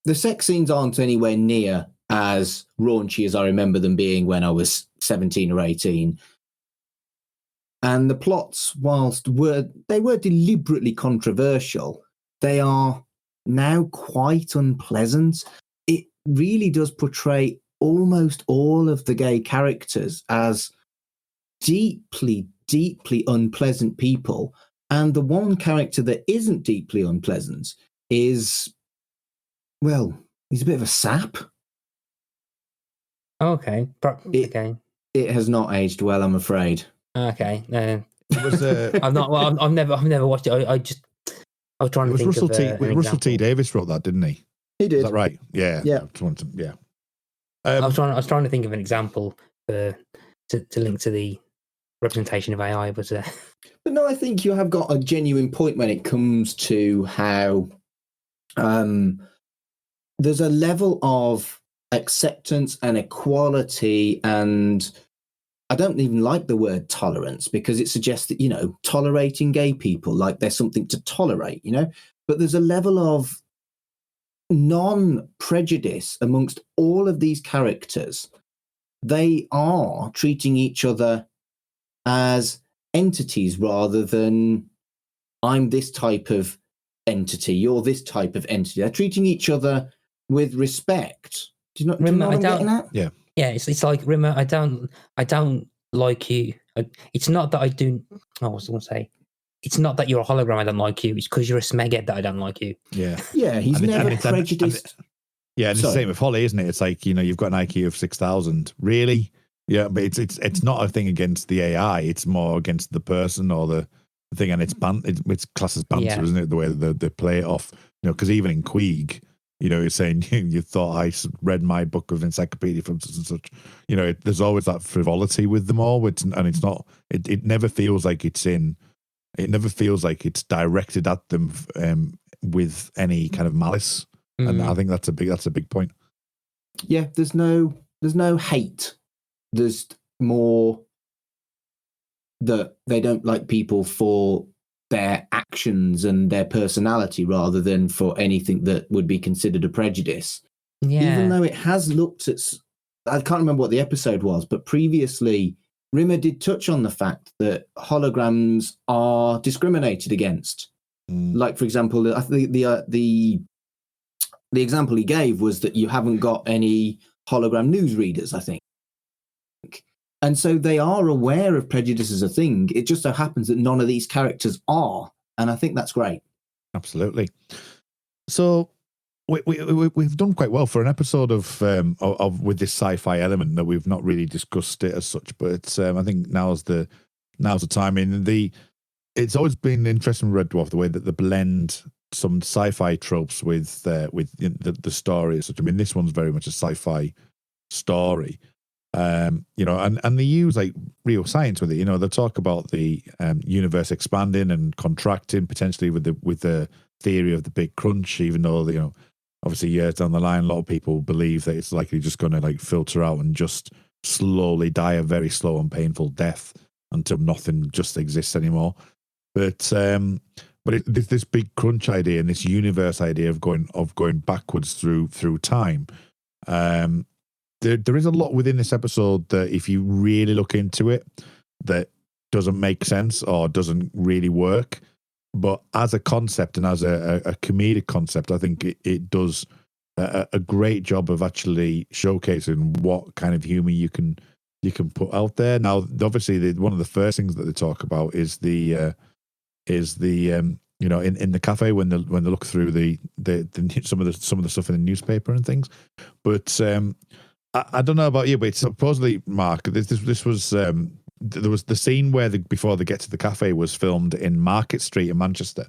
The sex scenes aren't anywhere near as raunchy as I remember them being when I was 17 or 18. And the plots, whilst they were deliberately controversial, they are now quite unpleasant. It really does portray almost all of the gay characters as deeply, deeply unpleasant people. And the one character that isn't deeply unpleasant is, well, he's a bit of a sap. Okay. Okay. It has not aged well, I'm afraid. Okay. It was I've not. Well, I've never watched it. I was trying to think Russell of T. an Russell example. T. Davis wrote that, didn't he? He did. Is that right? Yeah. Yeah. Yeah. I was trying to think of an example to link to the representation of AI, but But no, I think you have got a genuine point when it comes to how there's a level of acceptance and equality, and I don't even like the word tolerance because it suggests that, you know, tolerating gay people, like there's something to tolerate, you know, but there's a level of non-prejudice amongst all of these characters. They are treating each other as entities rather than I'm this type of entity, you're this type of entity. They're treating each other with respect. Do you know what I'm getting at? Yeah. yeah, it's like Rimmer. I don't like you. It's not that I do. I was going to say. It's not that you're a hologram. I don't like you. It's because you're a smeghead that I don't like you. Yeah. Yeah, he's And never it's prejudiced. Yeah, and it's the same with Holly, isn't it? It's like, you know, you've got an IQ of 6,000. Really? Yeah, but it's not a thing against the AI. It's more against the person or the thing, and it's classed as banter, isn't it? The way that they play it off. You know, because even in Queeg, you know, you're saying you thought I read my book of encyclopedia from such and such. You know, there's always that frivolity with them all, and it's not. It never feels like it's in. It never feels like it's directed at them with any kind of malice, and I think that's a big point. Yeah, there's no hate. There's more that they don't like people for their actions and their personality rather than for anything that would be considered a prejudice. Yeah. Even though it has looked at, I can't remember what the episode was, but previously Rimmer did touch on the fact that holograms are discriminated against. Like, for example, I think the example he gave was that you haven't got any hologram newsreaders, I think. And so they are aware of prejudice as a thing. It just so happens that none of these characters are. And I think that's great. Absolutely. So we've done quite well for an episode of with this sci-fi element that we've not really discussed it as such, but I think now's the time. It's always been interesting with Red Dwarf the way that they blend some sci-fi tropes with the story as such. I mean, this one's very much a sci-fi story. You know, and they use like real science with it. You know, they talk about the universe expanding and contracting potentially with the theory of the Big Crunch, even though, you know, obviously years down the line, a lot of people believe that it's likely just going to like filter out and just slowly die a very slow and painful death until nothing just exists anymore. But this Big Crunch idea and this universe idea of going backwards through time. There is a lot within this episode that, if you really look into it, that doesn't make sense or doesn't really work. But as a concept and as a comedic concept, I think it does a great job of actually showcasing what kind of humor you can put out there. Now, obviously, one of the first things that they talk about is the you know, in the cafe when they look through the some of the stuff in the newspaper and things, but. I don't know about you, but supposedly, Mark, this was there was the scene where before they get to the cafe was filmed in Market Street in Manchester.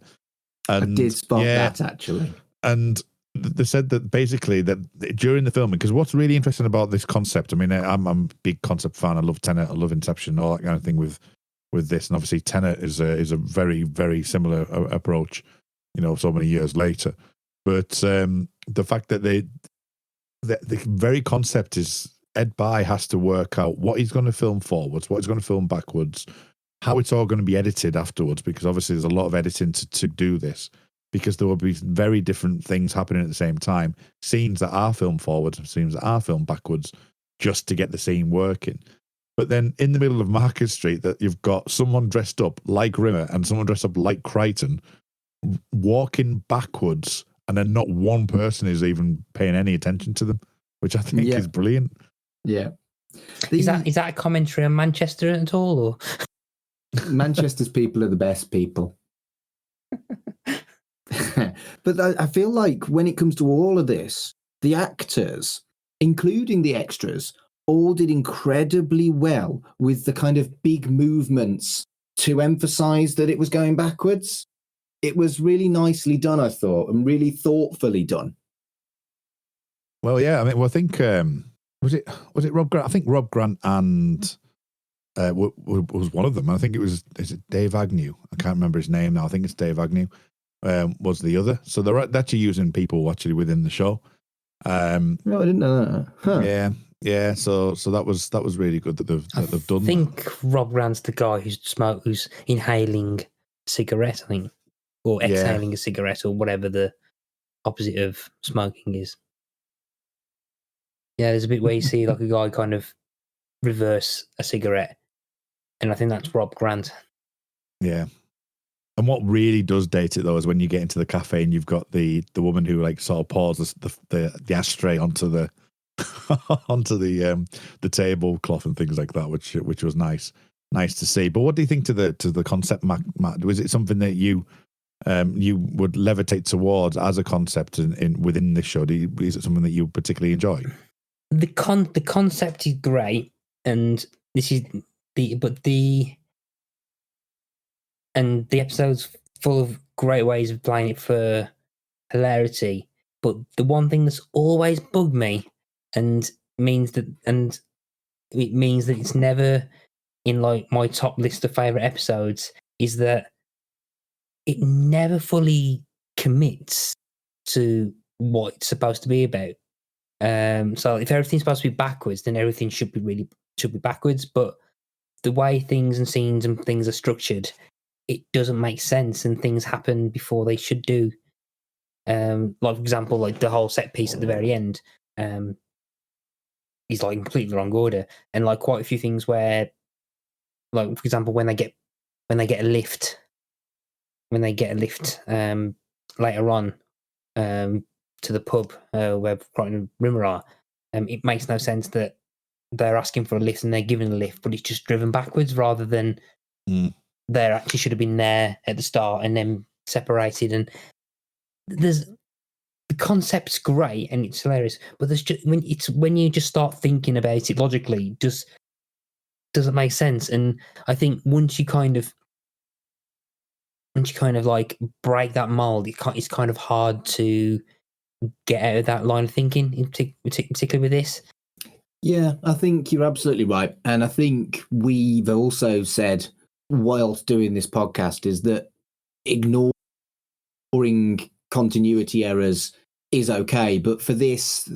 And I did spot that, actually. And they said that basically that during the filming, because what's really interesting about this concept, I mean, I'm a big concept fan. I love Tenet, I love Inception, all that kind of thing with this, and obviously Tenet is a very, very similar approach, you know, so many years later. But the fact that the very concept is Ed Bye has to work out what he's going to film forwards, what he's going to film backwards, how it's all going to be edited afterwards, because obviously there's a lot of editing to do this, because there will be very different things happening at the same time. Scenes that are filmed forwards, scenes that are filmed backwards, just to get the scene working. But then in the middle of Market Street, that you've got someone dressed up like Rimmer and someone dressed up like Crichton walking backwards, and then not one person is even paying any attention to them, which I think is brilliant. Yeah. Is that a commentary on Manchester at all? Or? Manchester's people are the best people. But I feel like when it comes to all of this, the actors, including the extras, all did incredibly well with the kind of big movements to emphasize that it was going backwards. It was really nicely done, I thought, and really thoughtfully done. Well, yeah, I mean, I think was it Rob Grant? I think Rob Grant and was one of them. I think is it Dave Agnew? I can't remember his name now. I think it's Dave Agnew. Was the other? So they're actually using people actually within the show. No, I didn't know that. Huh. Yeah. So that was really good that they've done. I think Rob Grant's the guy who's inhaling a cigarette, I think, or exhaling a cigarette, or whatever the opposite of smoking is. Yeah, there's a bit where you see like a guy kind of reverse a cigarette, and I think that's Rob Grant. Yeah. And what really does date it though is when you get into the cafe and you've got the woman who like sort of pours the ashtray onto the onto the tablecloth and things like that, which was nice to see. But what do you think to the concept, Matt? Was it something that you would levitate towards as a concept in within this show? Is it something that you particularly enjoy? The concept is great, and this is the episode's full of great ways of playing it for hilarity. But the one thing that's always bugged me, and it means that it's never in like my top list of favorite episodes, is that it never fully commits to what it's supposed to be about. So if everything's supposed to be backwards, then everything should be backwards. But the way things and scenes and things are structured, it doesn't make sense, and things happen before they should do. Like for example, like the whole set piece at the very end, is like in completely wrong order, and like quite a few things where, like for example, when they get a lift, later on, to the pub where Crichton and Rimmer are, it makes no sense that they're asking for a lift and they're given a lift, but it's just driven backwards rather than they actually should have been there at the start and then separated. And the concept's great and it's hilarious, but there's just when you just start thinking about it logically, it just doesn't make sense. And I think once you kind of like break that mold, it's kind of hard to get out of that line of thinking, particularly with this. Yeah, I think you're absolutely right. And I think we've also said whilst doing this podcast is that ignoring continuity errors is okay. But for this,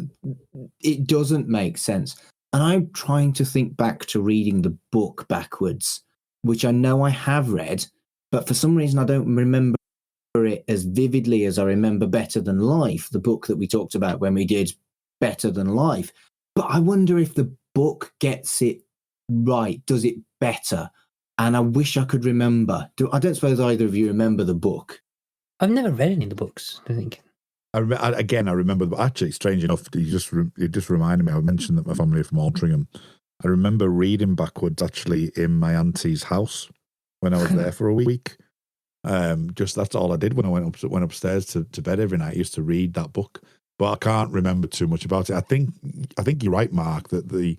it doesn't make sense. And I'm trying to think back to reading the book backwards, which I know I have read, but for some reason I don't remember it as vividly as I remember Better Than Life, the book that we talked about when we did Better Than Life. But I wonder if the book gets it right, does it better? And I wish I could remember. I don't suppose either of you remember the book. I've never read any of the books, I think. I remember, but actually, strange enough, it just reminded me, I mentioned that my family are from Altrincham. I remember reading backwards actually in my auntie's house when I was there for a week. Just that's all I did when I went upstairs to bed every night. I used to read that book, but I can't remember too much about it. I think you're right, Mark, that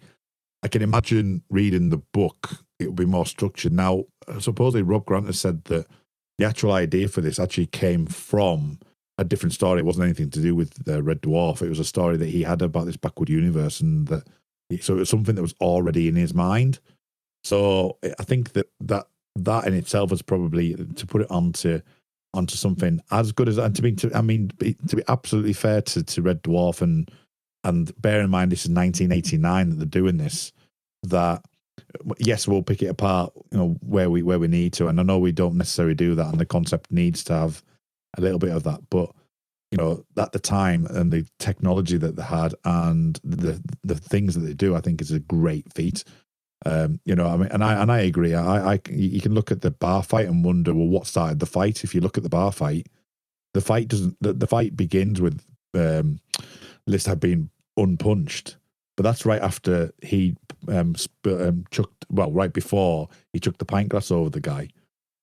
I can imagine reading the book, it would be more structured. Now, supposedly Rob Grant has said that the actual idea for this actually came from a different story. It wasn't anything to do with Red Dwarf. It was a story that he had about this backward universe, and so it was something that was already in his mind. So I think that in itself is probably to put it onto something as good as, and to be absolutely fair to Red Dwarf, and bear in mind this is 1989 that they're doing this, that yes, we'll pick it apart, where we need to, and I know we don't necessarily do that, and the concept needs to have a little bit of that, but at the time and the technology that they had and the things that they do, I think is a great feat. And I agree. You can look at the bar fight and wonder, well, what started the fight? If you look at the bar fight, the fight begins with List had been unpunched, but that's right after he right before he chucked the pint glass over the guy,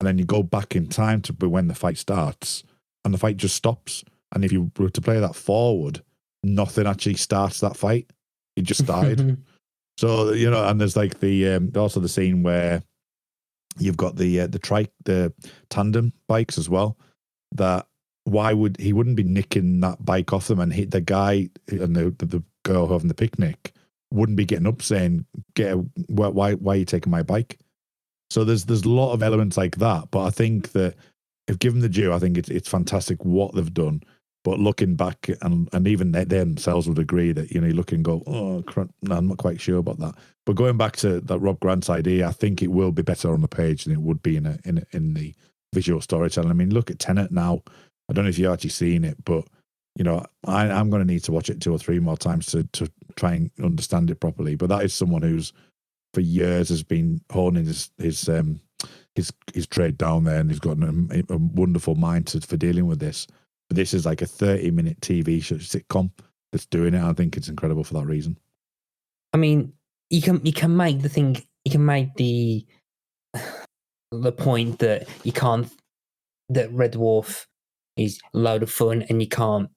and then you go back in time to when the fight starts, and the fight just stops. And if you were to play that forward, nothing actually starts that fight. It just started. So, you know, and there's like also the scene where you've got the tandem bikes as well. That he wouldn't be nicking that bike off them, and hit the guy and the girl having the picnic wouldn't be getting up saying, why are you taking my bike? So there's a lot of elements like that. But I think that if given the due, I think it's fantastic what they've done. But looking back, and even they themselves would agree that, you know, you look and go, oh, crap, no, I'm not quite sure about that. But going back to that Rob Grant's idea, I think it will be better on the page than it would be in the visual storytelling. I mean, look at Tenet now. I don't know if you've actually seen it, but, you know, I'm going to need to watch it 2 or 3 more times to try and understand it properly. But that is someone who's for years has been honing his trade down there, and he's got a wonderful mind for dealing with this. But this is like a 30-minute TV sitcom that's doing it. I think it's incredible for that reason. I mean, you can make the thing. You can make the point that that Red Dwarf is a load of fun, and you cannot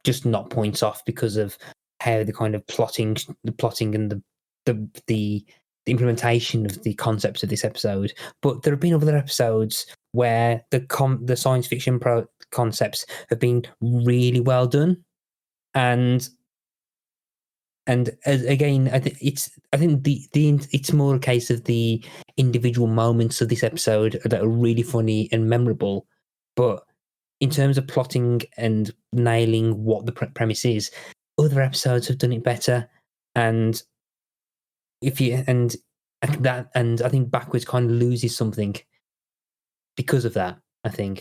just knock points off because of how the kind of plotting and the implementation of the concepts of this episode. But there have been other episodes where the science fiction concepts have been really well done, and again, I think it's more a case of the individual moments of this episode that are really funny and memorable. But in terms of plotting and nailing what the premise is, other episodes have done it better. And I think Backwards kind of loses something because of that. I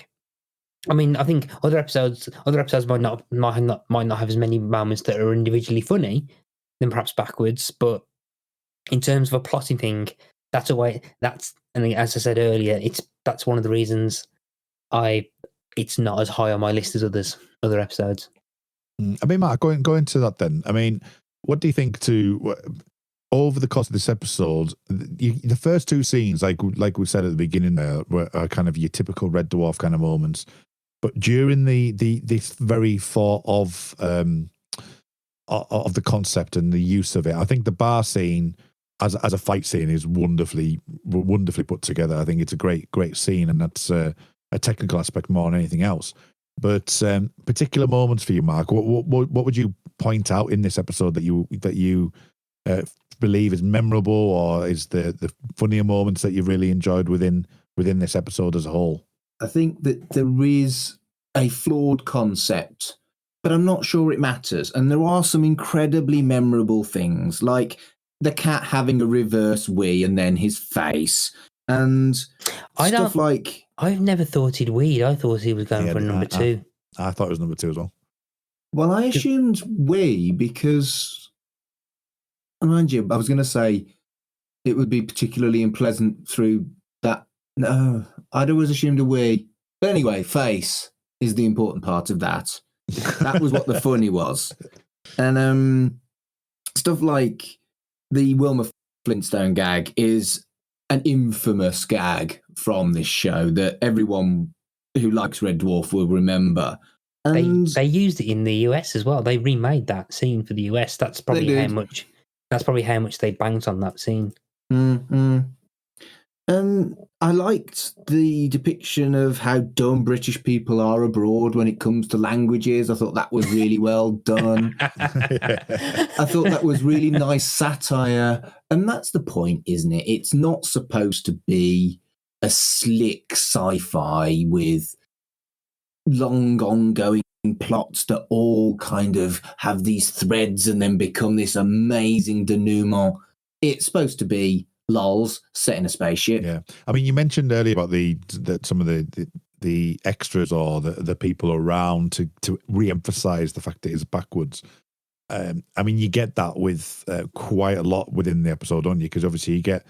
mean, I think other episodes might not have as many moments that are individually funny than perhaps Backwards, but in terms of a plotting thing, as I said earlier, that's one of the reasons it's not as high on my list as other episodes. I mean, Matt, going to that then. I mean, what do you think over the course of this episode, the first 2 scenes, like we said at the beginning there, are kind of your typical Red Dwarf kind of moments. But during this very thought of the concept and the use of it, I think the bar scene as a fight scene is wonderfully put together. I think it's a great scene, and that's a technical aspect more than anything else. But particular moments for you, Mark, what would you point out in this episode that you believe is memorable, or is the funnier moments that you really enjoyed within this episode as a whole? I think that there is a flawed concept, but I'm not sure it matters. And there are some incredibly memorable things, like the cat having a reverse wee and then his face, and stuff like... I've never thought he'd weed. I thought he was going for number 2. I thought it was number 2 as well. Well, I assumed wee because, mind you, I was going to say it would be particularly unpleasant through that. No, I'd always assumed a wee. But anyway, face is the important part of that. That was what the funny was. And stuff like the Wilma Flintstone gag is an infamous gag from this show that everyone who likes Red Dwarf will remember. And they used it in the US as well. They remade that scene for the US. That's probably how much they banked on that scene. Mm-hmm. And I liked the depiction of how dumb British people are abroad when it comes to languages. I thought that was really well done. I thought that was really nice satire. And that's the point, isn't it? It's not supposed to be a slick sci-fi with long ongoing plots that all kind of have these threads and then become this amazing denouement. It's supposed to be lols set in a spaceship. Yeah, I mean, you mentioned earlier about some of the extras or the people around to re-emphasize the fact that it's backwards. I mean, you get that with quite a lot within the episode, don't you? Because obviously you get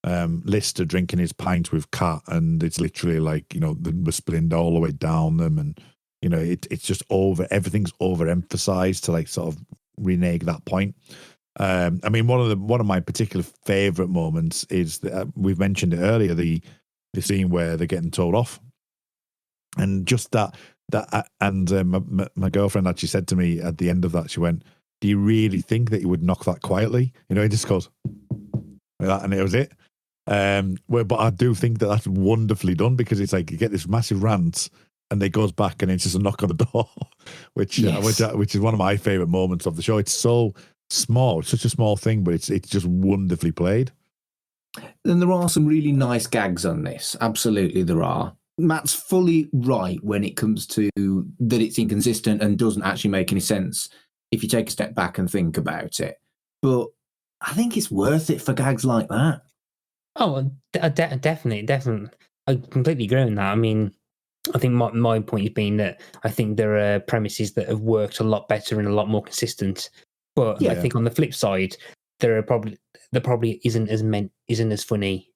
Lister drinking his pint with Kat, and it's literally like, you know, the spilling all the way down them, and you know, it's just everything's overemphasized to like sort of renege that point. I mean, one of my particular favorite moments is that we've mentioned it earlier, the scene where they're getting told off, And just that my girlfriend actually said to me at the end of that, she went, "Do you really think that you would knock that quietly?" You know, he just goes like that, and it was it. But I do think that that's wonderfully done, because it's like you get this massive rant, and it goes back, and it's just a knock on the door, which is one of my favorite moments of the show. It's so small, it's such a small thing, but it's just wonderfully played. And there are some really nice gags on this. Absolutely, there are. Matt's fully right when it comes to that it's inconsistent and doesn't actually make any sense if you take a step back and think about it. But I think it's worth it for gags like that. Oh, definitely. I completely agree on that. I mean, I think my point has been that I think there are premises that have worked a lot better and a lot more consistent. But I think on the flip side, there probably isn't as funny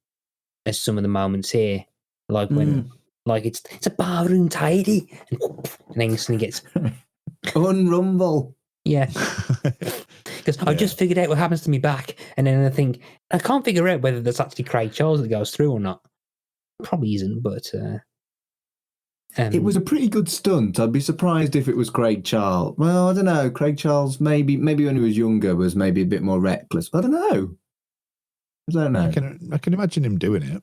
as some of the moments here, like when it's a barroom tidy, and then suddenly gets unrumble. Yeah, because I just figured out what happens to me back, and then I think I can't figure out whether that's actually Craig Charles that goes through or not. Probably isn't, but it was a pretty good stunt. I'd be surprised if it was Craig Charles. Well, I don't know. Craig Charles maybe when he was younger was maybe a bit more reckless. I don't know. I can imagine him doing it.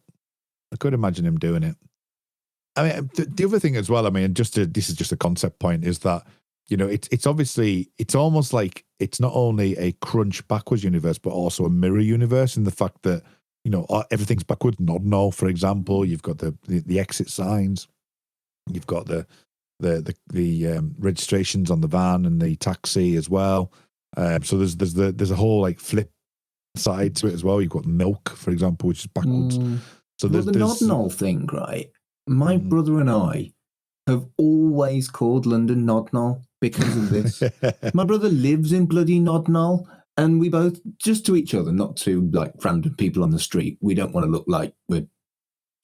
I could imagine him doing it. I mean, the other thing as well, I mean, this is just a concept point, is that, you know, it's obviously, it's almost like it's not only a crunch backwards universe, but also a mirror universe, in the fact that, you know, everything's backwards. Nodno, for example, you've got the exit signs, you've got the registrations on the van and the taxi as well. So there's a whole like flip side to it as well. You've got milk, for example, which is backwards. So the Nodnol thing, right? My brother and I have always called London Nodnol because of this. My brother lives in bloody Nodnol, and we both, just to each other, not to like random people on the street, we don't want to look like we're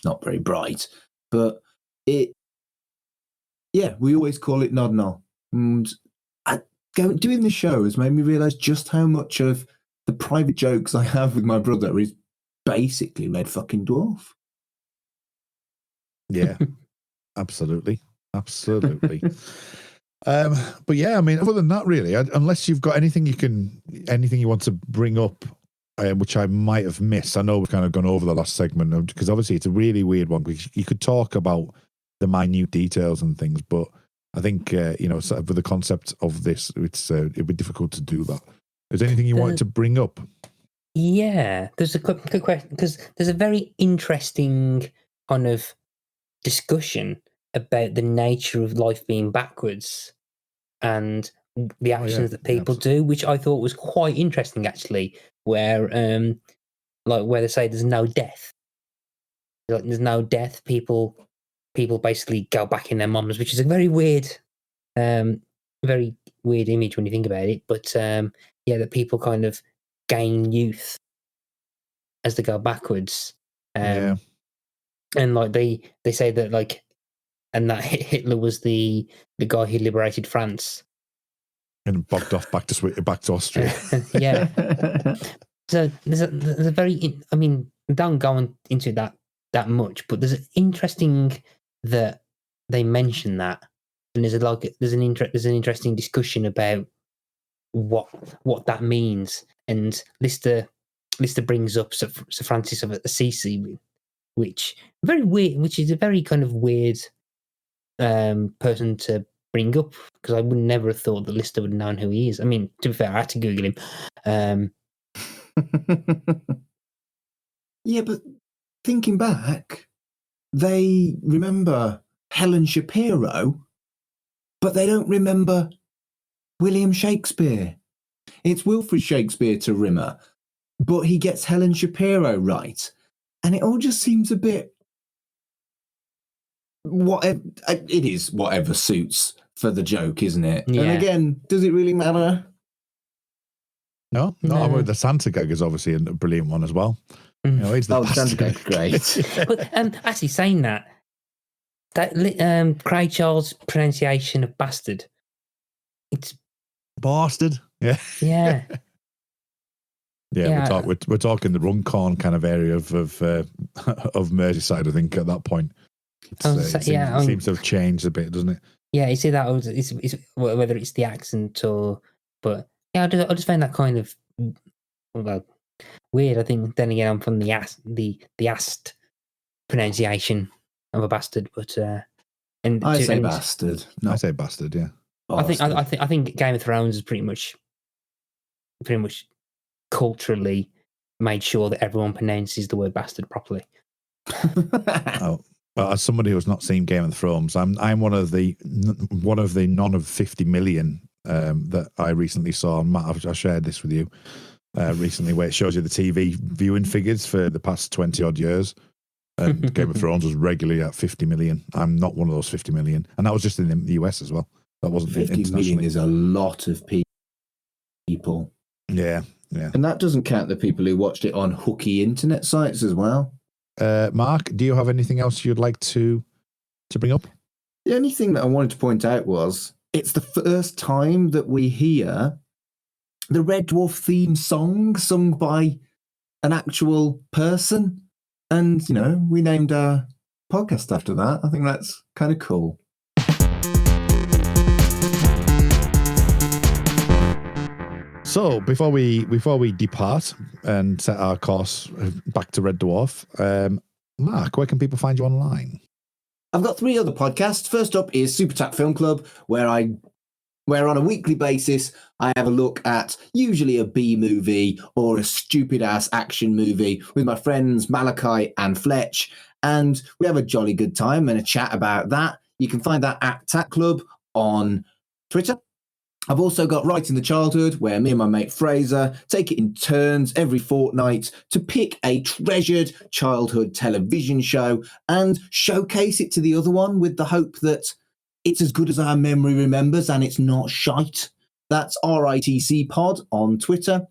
not very bright, but we always call it Nodnol. And doing the show has made me realise just how much of the private jokes I have with my brother is basically Red fucking Dwarf. Yeah, absolutely. But yeah, I mean, other than that, really, unless you've got anything you want to bring up, which I might have missed. I know we've kind of gone over the last segment, because obviously it's a really weird one. You could talk about the minute details and things, but I think sort of with the concept of this, it'd be difficult to do that. Is there anything you wanted to bring up? Yeah, there's a good question, because there's a very interesting kind of discussion about the nature of life being backwards and the actions that people do, which I thought was quite interesting, actually, where where they say there's no death. Like, there's no death. People basically go back in their moms, which is a very weird image when you think about it. But that people kind of gain youth as they go backwards. And like they say that, like, and that Hitler was the guy who liberated France and bogged off back to Austria. Yeah. So there's a very, I mean, don't go into that much, but there's an interesting that they mention that, and there's an interesting discussion about what that means. And Lister brings up Sir Francis of Assisi, which is a very kind of weird person to bring up, because I would never have thought that Lister would have known who he is. I mean, to be fair, I had to Google him. Yeah, but thinking back, they remember Helen Shapiro, but they don't remember William Shakespeare. It's Wilfrid Shakespeare to Rimmer, but he gets Helen Shapiro right. And it all just seems a bit... It is whatever suits for the joke, isn't it? Yeah. And again, does it really matter? No. I mean, the Santa gag is obviously a brilliant one as well. You know, it's the Santa gag, great. But actually, saying that Craig Charles' pronunciation of bastard, it's bastard. Yeah. Yeah. Yeah, we're talking the Runcorn kind of area of Merseyside, I think, at that point. It seems to have changed a bit, doesn't it? Yeah, you see that it's whether it's the accent but yeah, I just find that kind of weird. I think then again, I'm from the ast pronunciation of a bastard, but I say bastard. No. I say bastard. Yeah, bastard. I think Game of Thrones is pretty much culturally made sure that everyone pronounces the word bastard properly. Oh. Well, as somebody who's not seen Game of Thrones, I'm one of the none of 50 million that I recently saw. Matt, I shared this with you recently, where it shows you the TV viewing figures for the past 20 odd years. And Game of Thrones was regularly at 50 million. I'm not one of those 50 million, and that was just in the US as well. That wasn't 50 million is a lot of people. Yeah, and that doesn't count the people who watched it on hooky internet sites as well. Mark, do you have anything else you'd like to bring up? The only thing that I wanted to point out was it's the first time that we hear the Red Dwarf theme song sung by an actual person. And, we named our podcast after that. I think that's kind of cool. So before we depart and set our course back to Red Dwarf, Mark, where can people find you online? I've got 3 other podcasts. First up is Super Tap Film Club, where on a weekly basis I have a look at usually a B movie or a stupid ass action movie with my friends Malachi and Fletch, and we have a jolly good time and a chat about that. You can find that at Tat Club on Twitter. I've also got Right in the Childhood, where me and my mate Fraser take it in turns every fortnight to pick a treasured childhood television show and showcase it to the other one with the hope that it's as good as our memory remembers and it's not shite. That's RITC Pod on Twitter.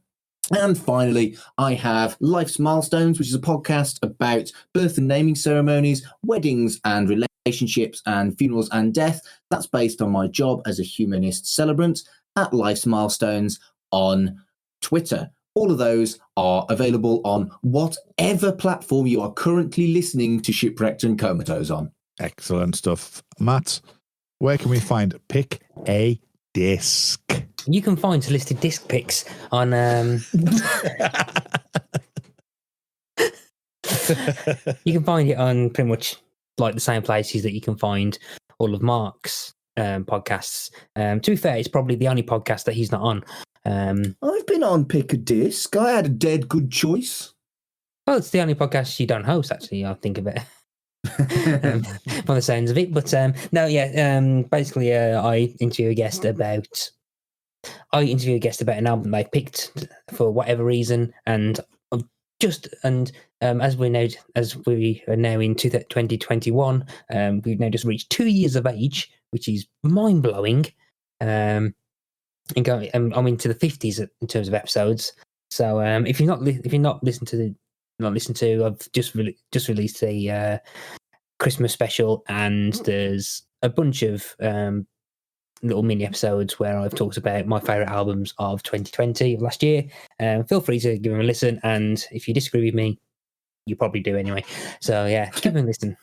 And finally, I have Life's Milestones, which is a podcast about birth and naming ceremonies, weddings and relationships and funerals and death. That's based on my job as a humanist celebrant at Life's Milestones on Twitter. All of those are available on whatever platform you are currently listening to Shipwrecked and Comatose on. Excellent stuff. Matt, where can we find Pick a Disc? You can find solicited disc pics on you can find it on pretty much like the same places that you can find all of Mark's podcasts. To be fair, it's probably the only podcast that he's not on. I've been on Pick a Disc. I had a dead good choice. Well, it's the only podcast you don't host, actually, I think of it. From the sounds of it. But basically I interview a guest about an album they picked for whatever reason, and as we are now in 2021, we've now just reached 2 years of age, which is mind blowing. I'm into the 50s in terms of episodes. So if you're not listening to, I've just released a Christmas special, and there's a bunch of little mini episodes where I've talked about my favourite albums of 2020 of last year. Feel free to give them a listen, and if you disagree with me, you probably do anyway. So yeah, give them a listen.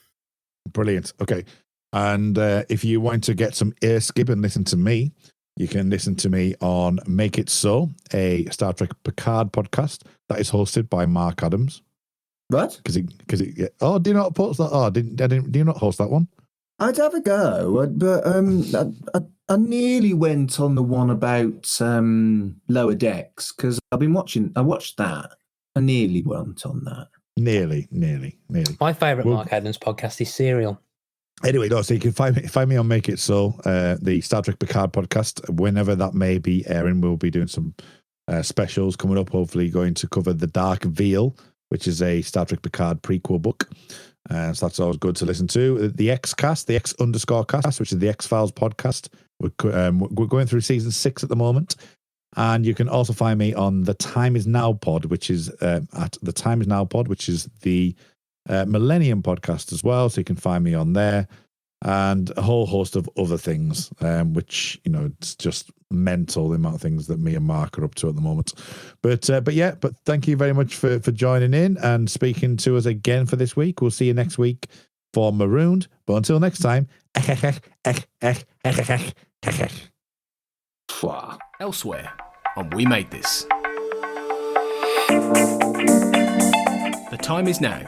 Brilliant. Okay. And if you want to get some ear skip and listen to me, you can listen to me on Make It So, a Star Trek Picard podcast that is hosted by Mark Adams. What? Do you not post that? Oh, do you not host that one? I'd have a go, but I nearly went on the one about Lower Decks because I watched that. I nearly went on that. Nearly. My favourite Mark Adams podcast is Serial. Anyway, so you can find me on Make It So, the Star Trek Picard podcast. Whenever that may be airing, we'll be doing some specials coming up, hopefully going to cover The Dark Veil, which is a Star Trek Picard prequel book. So that's always good to listen to. The X-Cast, the X_cast, which is the X-Files podcast. We're going through season 6 at the moment. And you can also find me on The Time Is Now pod, which is at The Time Is Now pod, which is the Millennium podcast as well. So you can find me on there. And a whole host of other things, which, it's just mental the amount of things that me and Mark are up to at the moment. But thank you very much for joining in and speaking to us again for this week. We'll see you next week for Marooned. But until next time, Elsewhere on We Made This. The time is now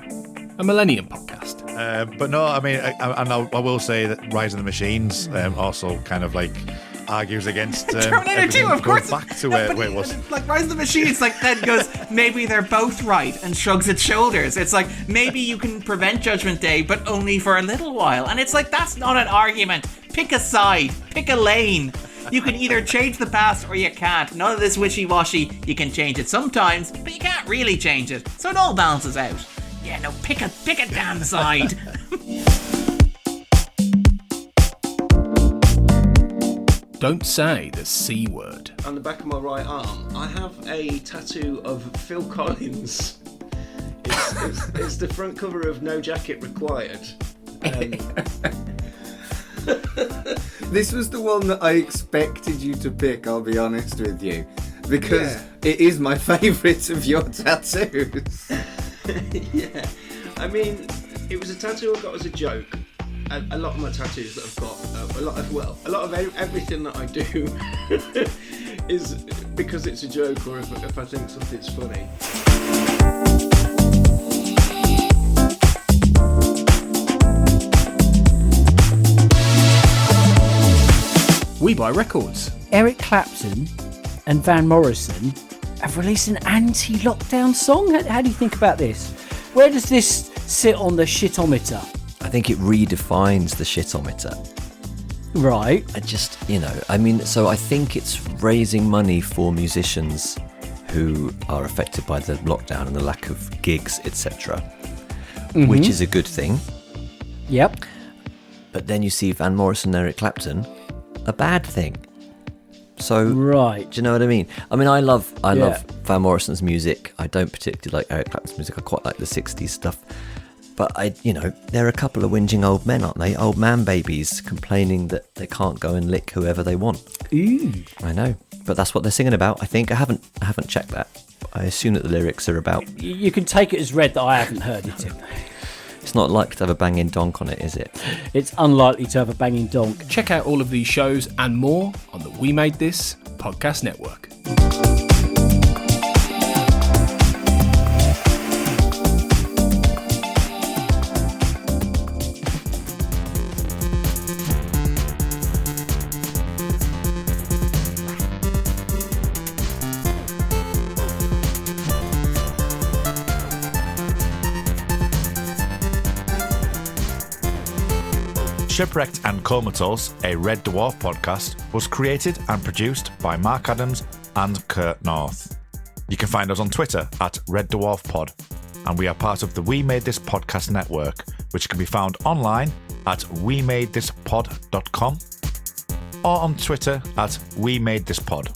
a Millennium podcast. but no, I mean, I will say that Rise of the Machines also kind of like argues against Terminator 2, of course. Back to where it was. Like Rise of the Machines, like then goes, maybe they're both right, and shrugs its shoulders. It's like, maybe you can prevent Judgment Day, but only for a little while. And it's like, that's not an argument. Pick a side, pick a lane. You can either change the past or you can't. None of this wishy-washy. You can change it sometimes, but you can't really change it. So it all balances out. Yeah, no, pick a damn side. Don't say the C word. On the back of my right arm, I have a tattoo of Phil Collins. It's the front cover of No Jacket Required. This was the one that I expected you to pick, I'll be honest with you. Because it is my favourite of your tattoos. Yeah. I mean, it was a tattoo I got as a joke. A lot of my tattoos that I've got, a lot of everything that I do is because it's a joke or if I think something's funny. We Buy Records. Eric Clapton and Van Morrison have released an anti-lockdown song. How do you think about this? Where does this sit on the shitometer? I think it redefines the shitometer. Right. I think it's raising money for musicians who are affected by the lockdown and the lack of gigs, etc., which is a good thing. Yep. But then you see Van Morrison and Eric Clapton, a bad thing. So, right. Do you know what I mean? I mean, I love Van Morrison's music. I don't particularly like Eric Clapton's music. I quite like the 60s stuff. But they're a couple of whinging old men, aren't they? Old man babies complaining that they can't go and lick whoever they want. Ooh. I know, but that's what they're singing about. I think I haven't checked that. I assume that the lyrics are about. You can take it as read that I haven't heard it. It's not likely to have a banging donk on it, is it? It's unlikely to have a banging donk. Check out all of these shows and more on the We Made This podcast network. Shipwrecked and Comatose, a Red Dwarf podcast, was created and produced by Mark Adams and Kurt North. You can find us on Twitter at Red Dwarf Pod, and we are part of the We Made This podcast network, which can be found online at wemadethispod.com or on Twitter at We Made This Pod.